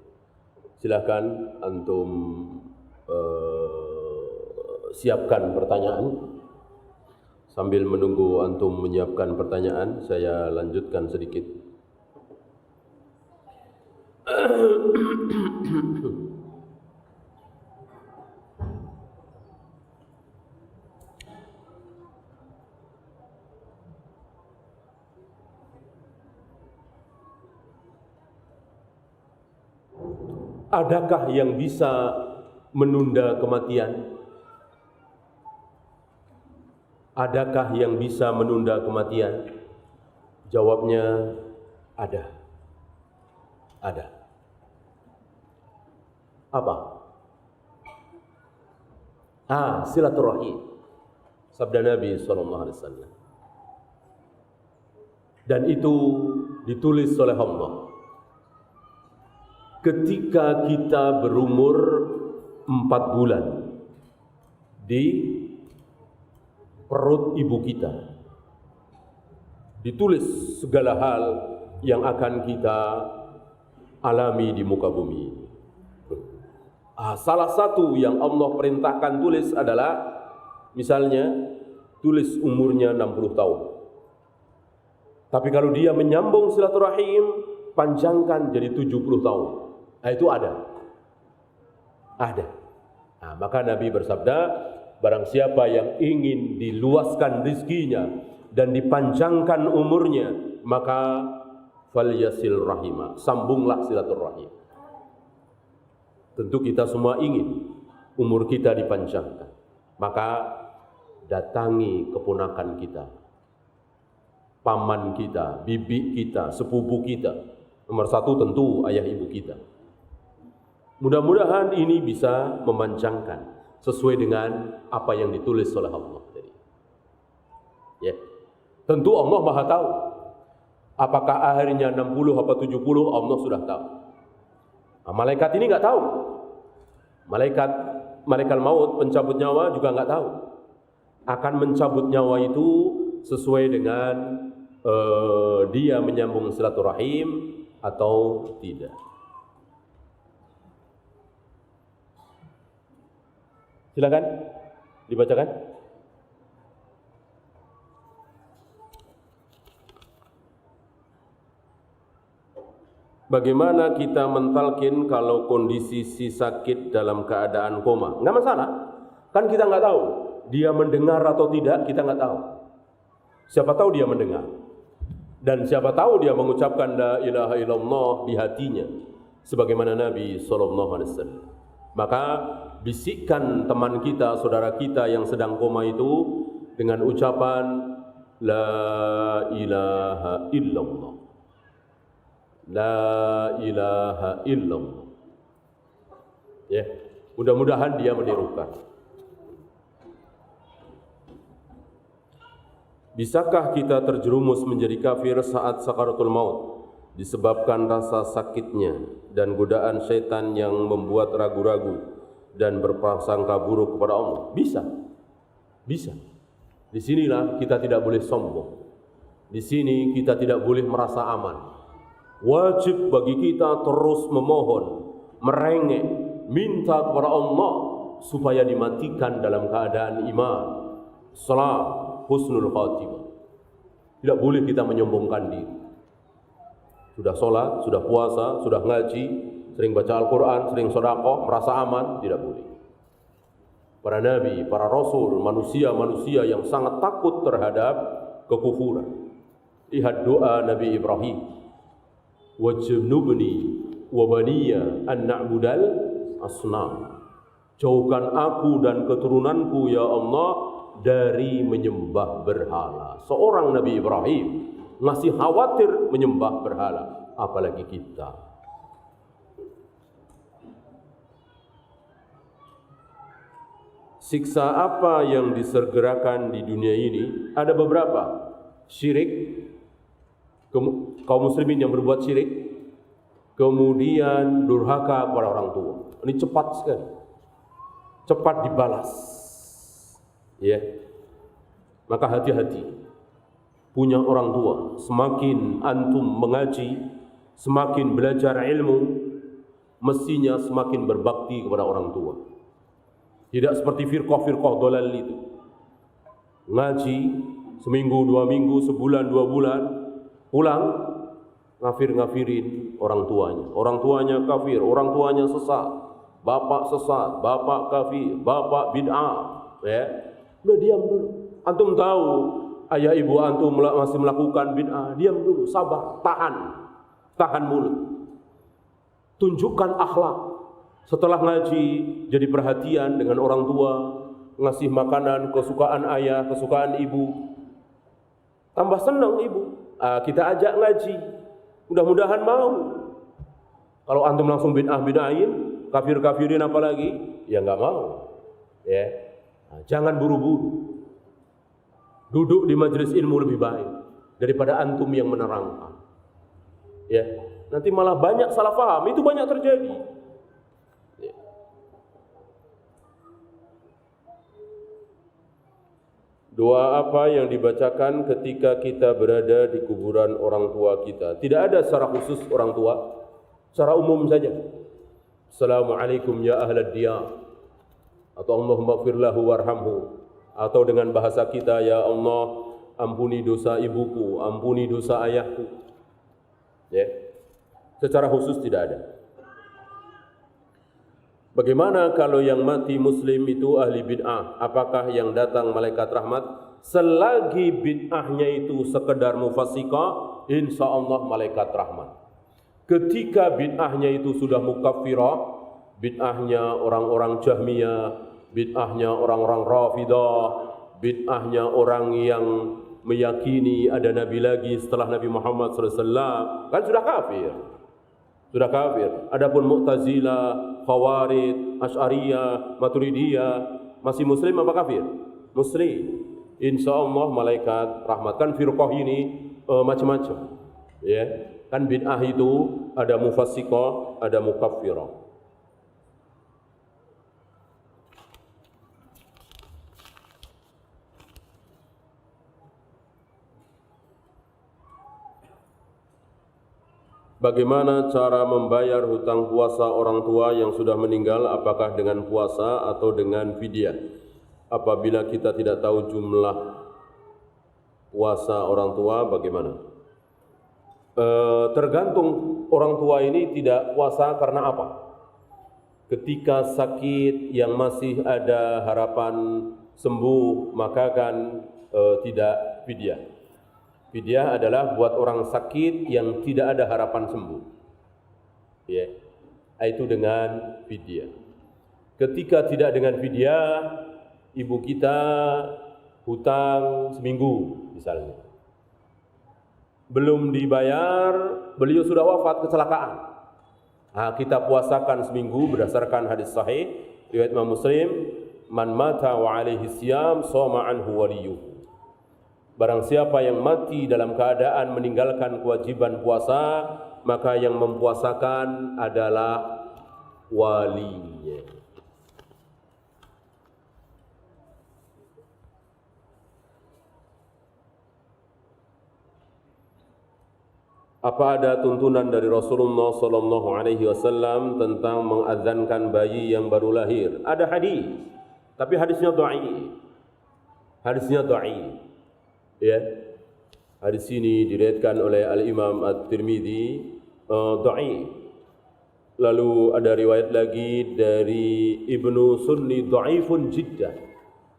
Silakan antum siapkan pertanyaan. Sambil menunggu antum menyiapkan pertanyaan, saya lanjutkan sedikit. Adakah yang bisa menunda kematian? Adakah yang bisa menunda kematian? Jawabnya ada. Ada. Apa? Silaturahim. Sabda Nabi SAW. Dan itu ditulis oleh Allah. Ketika kita berumur 4 bulan di perut ibu kita, ditulis segala hal yang akan kita alami di muka bumi. Salah satu yang Allah perintahkan tulis adalah, misalnya, tulis umurnya 60 tahun. Tapi kalau dia menyambung silaturahim, panjangkan jadi 70 tahun. Itu ada. Maka Nabi bersabda, barang siapa yang ingin diluaskan rizkinya dan dipanjangkan umurnya, maka falyasil rahimah, sambunglah silaturahim. Tentu kita semua ingin umur kita dipanjangkan. Maka datangi keponakan kita, paman kita, bibi kita, sepupu kita. Nomor satu tentu ayah ibu kita. Mudah-mudahan ini bisa memanjangkan sesuai dengan apa yang ditulis oleh Allah tadi. Ya. Tentu Allah Maha tahu. Apakah akhirnya 60 atau 70, Allah sudah tahu. Nah, malaikat ini enggak tahu. Malaikat maut pencabut nyawa juga enggak tahu. Akan mencabut nyawa itu sesuai dengan dia menyambung silaturahim atau tidak. Silakan dibacakan. Bagaimana kita mentalkin kalau kondisi si sakit dalam keadaan koma? Nggak masalah, kan kita nggak tahu dia mendengar atau tidak, kita nggak tahu. Siapa tahu dia mendengar, dan siapa tahu dia mengucapkan la ilaha illallah di hatinya, sebagaimana Nabi SAW. Maka bisikkan teman kita, saudara kita yang sedang koma itu dengan ucapan la ilaha illallah. La ilaha illallah. Ya, mudah-mudahan dia menirukan. Bisakah kita terjerumus menjadi kafir saat sakaratul maut disebabkan rasa sakitnya dan godaan syaitan yang membuat ragu-ragu dan berprasangka buruk kepada Allah? Bisa. Bisa. Disinilah kita tidak boleh sombong. Di sini kita tidak boleh merasa aman. Wajib bagi kita terus memohon, merengek, minta kepada Allah supaya dimatikan dalam keadaan iman, salat, husnul khatimah. Tidak boleh kita menyombongkan diri. Sudah sholat, sudah puasa, sudah ngaji, sering baca Al-Quran, sering sedekah, merasa aman, tidak boleh. Para nabi, para rasul, manusia-manusia yang sangat takut terhadap kekufuran. Lihat doa Nabi Ibrahim. Wajnubni wa baniya an na'budal asnam. Jauhkan aku dan keturunanku ya Allah dari menyembah berhala. Seorang Nabi Ibrahim masih khawatir menyembah berhala, apalagi kita. Siksa apa yang disegerakan di dunia ini? Ada beberapa. Syirik, kaum muslimin yang berbuat syirik, kemudian durhaka kepada orang tua. Ini cepat sekali, cepat dibalas. Ya, maka hati-hati. Punya orang tua, semakin antum mengaji, semakin belajar ilmu, mestinya semakin berbakti kepada orang tua. Tidak seperti firqah-firqah dolal itu. Ngaji seminggu, 2 minggu, sebulan, 2 bulan, pulang ngafir-ngafirin orang tuanya. Orang tuanya kafir, orang tuanya sesat, bapak sesat, bapak kafir, bapak bid'ah. Ya, udah diam dulu. Antum tahu ayah ibu antum masih melakukan bid'ah, diam dulu, sabar, tahan mulut. Tunjukkan akhlak. Setelah ngaji, jadi perhatian dengan orang tua, ngasih makanan kesukaan ayah, kesukaan ibu. Tambah senang ibu. Kita ajak ngaji, mudah-mudahan mau. Kalau antum langsung bid'ah-bid'ahin, kafir-kafirin apalagi, ya nggak mau. Ya, jangan buru-buru. Duduk di majelis ilmu lebih baik daripada antum yang menerangkan. Ya, nanti malah banyak salah paham, itu banyak terjadi. Ya. Doa apa yang dibacakan ketika kita berada di kuburan orang tua kita? Tidak ada secara khusus orang tua, secara umum saja. Assalamualaikum ya ahlad diyar, atau Allahumma gfir lahu warhamhu, atau dengan bahasa kita, ya Allah ampuni dosa ibuku, ampuni dosa ayahku. Ya. Secara khusus tidak ada. Bagaimana kalau yang mati muslim itu ahli bid'ah? Apakah yang datang malaikat rahmat? Selagi bid'ahnya itu sekedar mufassiqah, insya Allah malaikat rahmat. Ketika bid'ahnya itu sudah mukaffirah, bid'ahnya orang-orang Jahmiyah, bid'ahnya orang-orang Rafidah, bid'ahnya orang yang meyakini ada Nabi lagi setelah Nabi Muhammad SAW, kan sudah kafir. Sudah kafir. Adapun Mu'tazilah, Khawarij, Asy'ariyah, Maturidiyah, masih muslim apa kafir? Muslim. Insyaallah malaikat rahmat. Kan firqah ini macam-macam. Ya. Kan bid'ah itu ada mufassiqah, ada mukaffirah. Bagaimana cara membayar hutang puasa orang tua yang sudah meninggal, apakah dengan puasa atau dengan fidyah? Apabila kita tidak tahu jumlah puasa orang tua, bagaimana? Tergantung orang tua ini tidak puasa karena apa? Ketika sakit yang masih ada harapan sembuh, maka kan tidak fidyah. Fidyah adalah buat orang sakit yang tidak ada harapan sembuh. Ya, itu dengan fidyah. Ketika tidak dengan fidyah, ibu kita hutang seminggu misalnya. Belum dibayar, beliau sudah wafat kecelakaan. Nah, kita puasakan seminggu berdasarkan hadis sahih riwayat Imam Muslim, man mata wa alaihi siyam shoma anhu waliyuhu. Barang siapa yang mati dalam keadaan meninggalkan kewajiban puasa, maka yang mempuasakan adalah walinya. Apa ada tuntunan dari Rasulullah SAW tentang mengadzankan bayi yang baru lahir? Ada hadis, tapi hadisnya dhaif. Hadisnya dhaif. Ya, hadis ini diriwayatkan oleh Al-Imam At-Tirmidzi dhaif. Lalu ada riwayat lagi dari Ibnu Sunni dhaifun jiddan.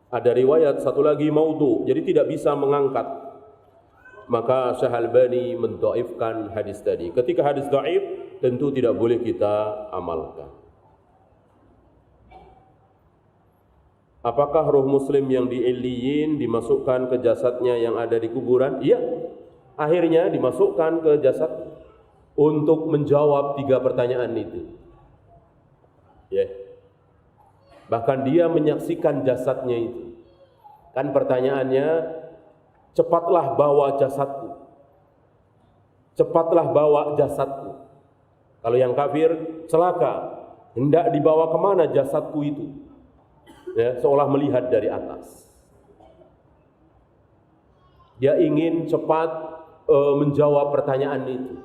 Ada riwayat satu lagi maudhu, jadi tidak bisa mengangkat. Maka Syekh Albani mendhaifkan hadis tadi. Ketika hadis dhaif, tentu tidak boleh kita amalkan. Apakah roh muslim yang di Illiyin dimasukkan ke jasadnya yang ada di kuburan? Iya, akhirnya dimasukkan ke jasad untuk menjawab 3 pertanyaan itu. Ya. Bahkan dia menyaksikan jasadnya itu. Kan pertanyaannya, cepatlah bawa jasadku. Cepatlah bawa jasadku. Kalau yang kafir, celaka. Hendak dibawa kemana jasadku itu? Ya, seolah melihat dari atas. Dia ingin cepat menjawab pertanyaan itu.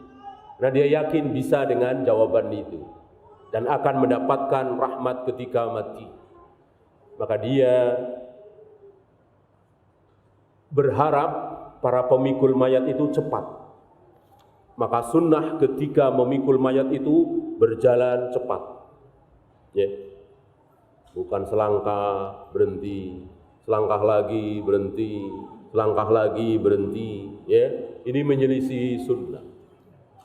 Karena dia yakin bisa dengan jawaban itu. Dan akan mendapatkan rahmat ketika mati. Maka dia berharap para pemikul mayat itu cepat. Maka sunnah ketika memikul mayat itu berjalan cepat. Ya. Bukan selangkah berhenti, selangkah lagi berhenti, selangkah lagi berhenti. Ya, ini menyelisih sunnah.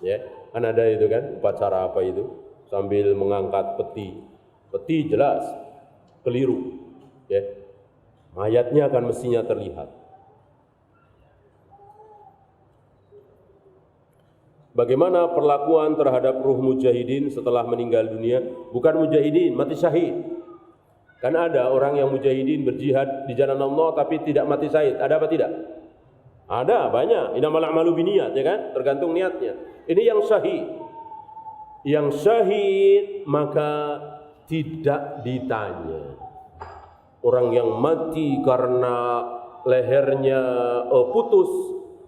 Ya, kan ada itu kan upacara apa itu? Sambil mengangkat peti. Peti jelas keliru. Ya, mayatnya akan mestinya terlihat. Bagaimana perlakuan terhadap ruh mujahidin setelah meninggal dunia? Bukan mujahidin, mati syahid. Kan ada orang yang mujahidin berjihad di jalan Allah tapi tidak mati syahid. Ada apa tidak? Ada, banyak. Innamal a'malu binniyat, ya kan? Tergantung niatnya. Ini yang syahid. Yang syahid maka tidak ditanya. Orang yang mati karena lehernya putus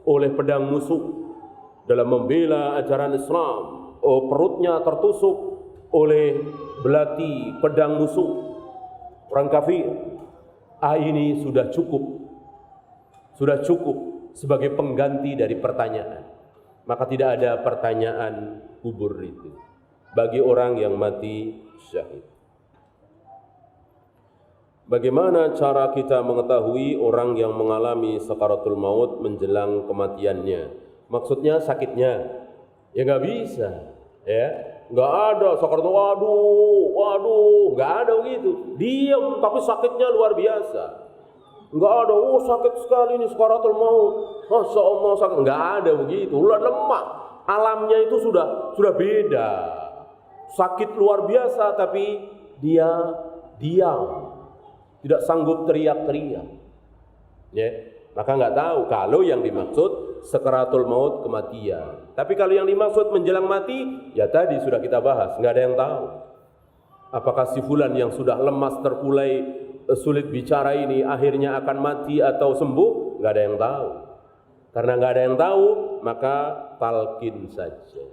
oleh pedang musuh dalam membela ajaran Islam, perutnya tertusuk oleh belati pedang musuh orang kafir, ini sudah cukup sebagai pengganti dari pertanyaan. Maka tidak ada pertanyaan kubur itu bagi orang yang mati syahid. Bagaimana cara kita mengetahui orang yang mengalami sakaratul maut menjelang kematiannya? Maksudnya sakitnya? Ya nggak bisa, ya Nggak ada sakaratul waduh, nggak ada begitu. Diam tapi sakitnya luar biasa. Nggak ada, sakit sekali ini sakaratul maut. Masya Allah sakit. Nggak ada begitu. Lemah. Alamnya itu sudah beda. Sakit luar biasa tapi dia diam. Tidak sanggup teriak-teriak. Ya, maka nggak tahu kalau yang dimaksud sakaratul maut kematian. Tapi kalau yang dimaksud menjelang mati, ya tadi sudah kita bahas, nggak ada yang tahu. Apakah si fulan yang sudah lemas terkulai sulit bicara ini akhirnya akan mati atau sembuh? Nggak ada yang tahu. Karena nggak ada yang tahu, maka talqin saja.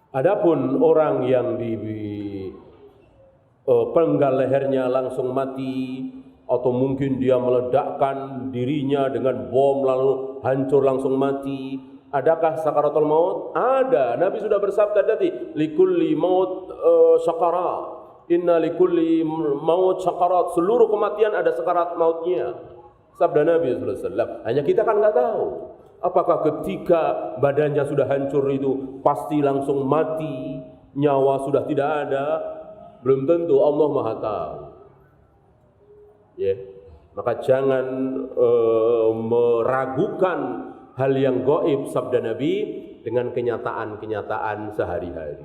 Adapun orang yang penggal lehernya langsung mati, atau mungkin dia meledakkan dirinya dengan bom lalu hancur langsung mati, adakah sakaratul maut? Ada. Nabi sudah bersabda tadi, likulli maut sakarat, inna likulli maut sakarat. Seluruh kematian ada sakarat mautnya. Sabda Nabi SAW. Hanya kita kan nggak tahu. Apakah ketika badannya sudah hancur itu pasti langsung mati, nyawa sudah tidak ada? Belum tentu, Allah Maha tahu. Ya, maka jangan meragukan hal yang gaib sabda Nabi dengan kenyataan-kenyataan sehari-hari.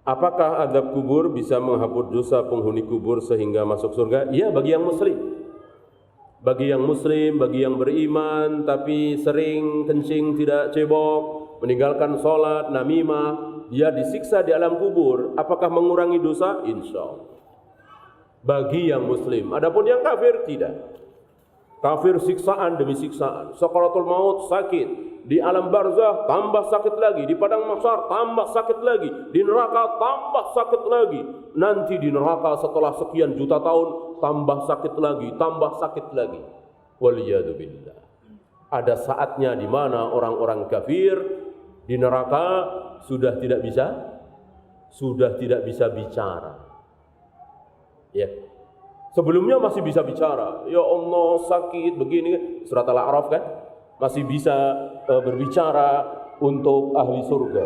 Apakah azab kubur bisa menghapus dosa penghuni kubur sehingga masuk surga? Iya, bagi yang muslim. Bagi yang muslim, bagi yang beriman tapi sering kencing tidak cebok, meninggalkan sholat, namimah, dia disiksa di alam kubur. Apakah mengurangi dosa? Insya Allah. Bagi yang muslim. Adapun yang kafir tidak. Kafir siksaan demi siksaan. Sakaratul maut sakit. Di alam barzah tambah sakit lagi. Di padang mahsyar tambah sakit lagi. Di neraka tambah sakit lagi. Nanti di neraka setelah sekian juta tahun tambah sakit lagi, tambah sakit lagi. Waliyadu billah. Ada saatnya di mana orang-orang kafir di neraka sudah tidak bisa bicara. Ya. Sebelumnya masih bisa bicara. Ya Allah sakit begini. Surat Al-A'raf kan masih bisa berbicara untuk ahli surga.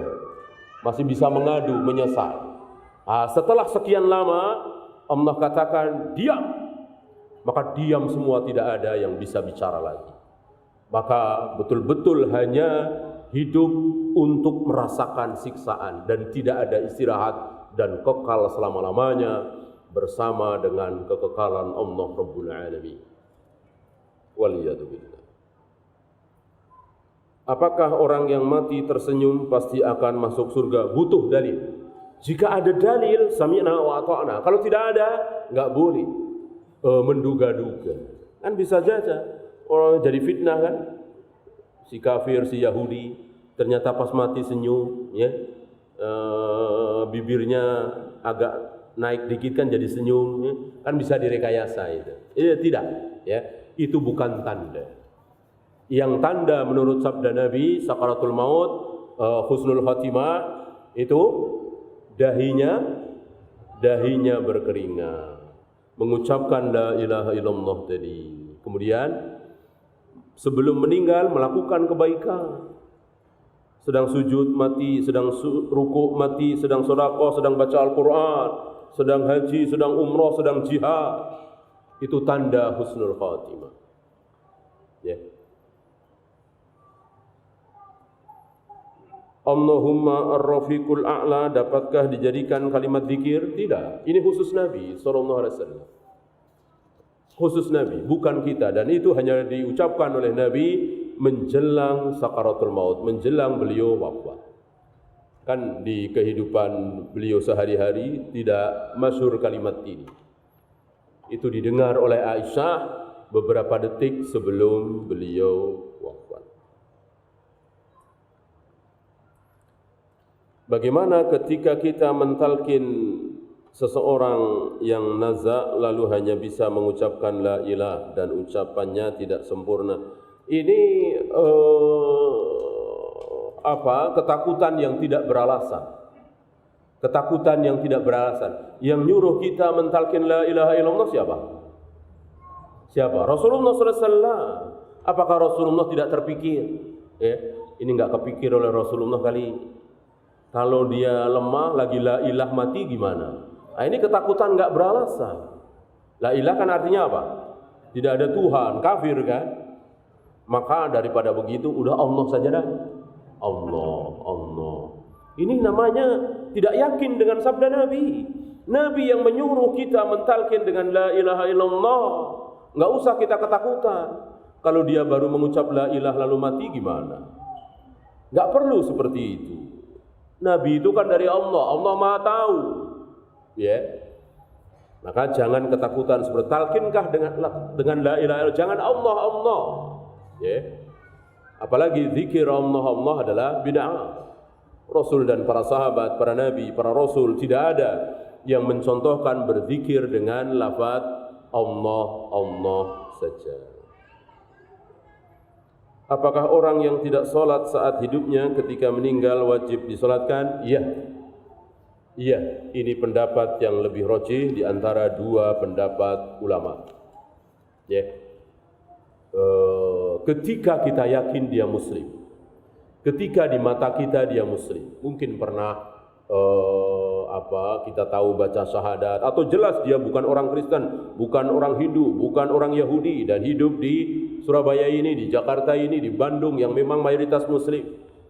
Masih bisa mengadu, menyesal. Setelah sekian lama Allah katakan diam, maka diam semua, tidak ada yang bisa bicara lagi. Maka betul-betul hanya hidup untuk merasakan siksaan dan tidak ada istirahat dan kekal selama-lamanya bersama dengan kekekalan Allah Rabbul Alamin. Waliyadu billah. Apakah orang yang mati tersenyum pasti akan masuk surga? Butuh dalil. Jika ada dalil, sami'na wa ata'na. Kalau tidak ada, enggak boleh menduga-duga. Kan bisa saja orang jadi fitnah kan? Si kafir, si Yahudi, ternyata pas mati senyum, ya, bibirnya agak naik dikit kan jadi senyum, ya? Kan bisa direkayasa itu. Tidak, ya, itu bukan tanda. Yang tanda menurut sabda Nabi, sakaratul maut, husnul khatimah, itu dahinya berkeringat, mengucapkan la ilaha illallah tadi. Kemudian sebelum meninggal melakukan kebaikan. Sedang sujud mati, sedang ruku mati, sedang sedekah, sedang baca Al-Qur'an, sedang haji, sedang umrah, sedang jihad. Itu tanda husnul khatimah. Ya. Allahumma ar-rafiqul a'la, dapatkah dijadikan kalimat zikir? Tidak. Ini khusus Nabi sallallahu alaihi wasallam. Khusus Nabi, bukan kita. Dan itu hanya diucapkan oleh Nabi menjelang sakaratul maut, menjelang beliau wafat. Kan di kehidupan beliau sehari-hari tidak masyhur kalimat ini. Itu didengar oleh Aisyah beberapa detik sebelum beliau wafat. Bagaimana ketika kita mentalkin seseorang yang naza lalu hanya bisa mengucapkan la ilah dan ucapannya tidak sempurna? Ini ketakutan yang tidak beralasan. Ketakutan yang tidak beralasan. Yang nyuruh kita mentalkin la ilaha illallah siapa? Siapa? Rasulullah SAW. Apakah Rasulullah tidak terpikir? Ini enggak kepikir oleh Rasulullah kali. Kalau dia lemah lagi la ilah mati gimana? Nah, ini ketakutan enggak beralasan. La ilah kan artinya apa? Tidak ada Tuhan, kafir kan? Maka daripada begitu udah Allah saja dah. Allah. Ini namanya tidak yakin dengan sabda Nabi. Nabi yang menyuruh kita mentalkin dengan la ilaha illallah. Enggak usah kita ketakutan. Kalau dia baru mengucap la ilah lalu mati gimana? Enggak perlu seperti itu. Nabi itu kan dari Allah. Allah Maha tahu. Ya. Maka jangan ketakutan seperti talkinkah dengan la ilaha illallah. Jangan Allah. Ya. Apalagi zikir Allah adalah bid'ah. Rasul dan para sahabat, para nabi, para rasul tidak ada yang mencontohkan berzikir dengan lafaz Allah saja. Apakah orang yang tidak sholat saat hidupnya ketika meninggal wajib disolatkan? Iya, ini pendapat yang lebih rajih di antara dua pendapat ulama. Ya. Ketika kita yakin dia muslim, ketika di mata kita dia muslim, mungkin pernah kita tahu baca syahadat atau jelas dia bukan orang Kristen, bukan orang Hindu, bukan orang Yahudi dan hidup di Surabaya ini, di Jakarta ini, di Bandung yang memang mayoritas muslim,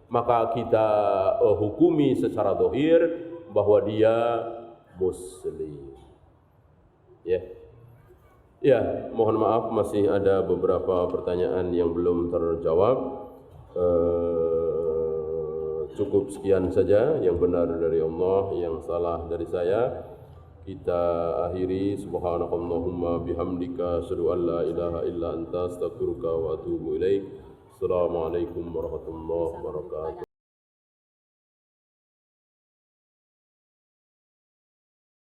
maka kita hukumi secara zahir bahwa dia muslim. Ya, mohon maaf masih ada beberapa pertanyaan yang belum terjawab. Cukup sekian saja, yang benar dari Allah, yang salah dari saya. Kita akhiri, subhanakallahumma bihamdika asyhadu an la ilaha illa anta astaghfiruka wa atubu ilaik. Assalamualaikum warahmatullahi wabarakatuh.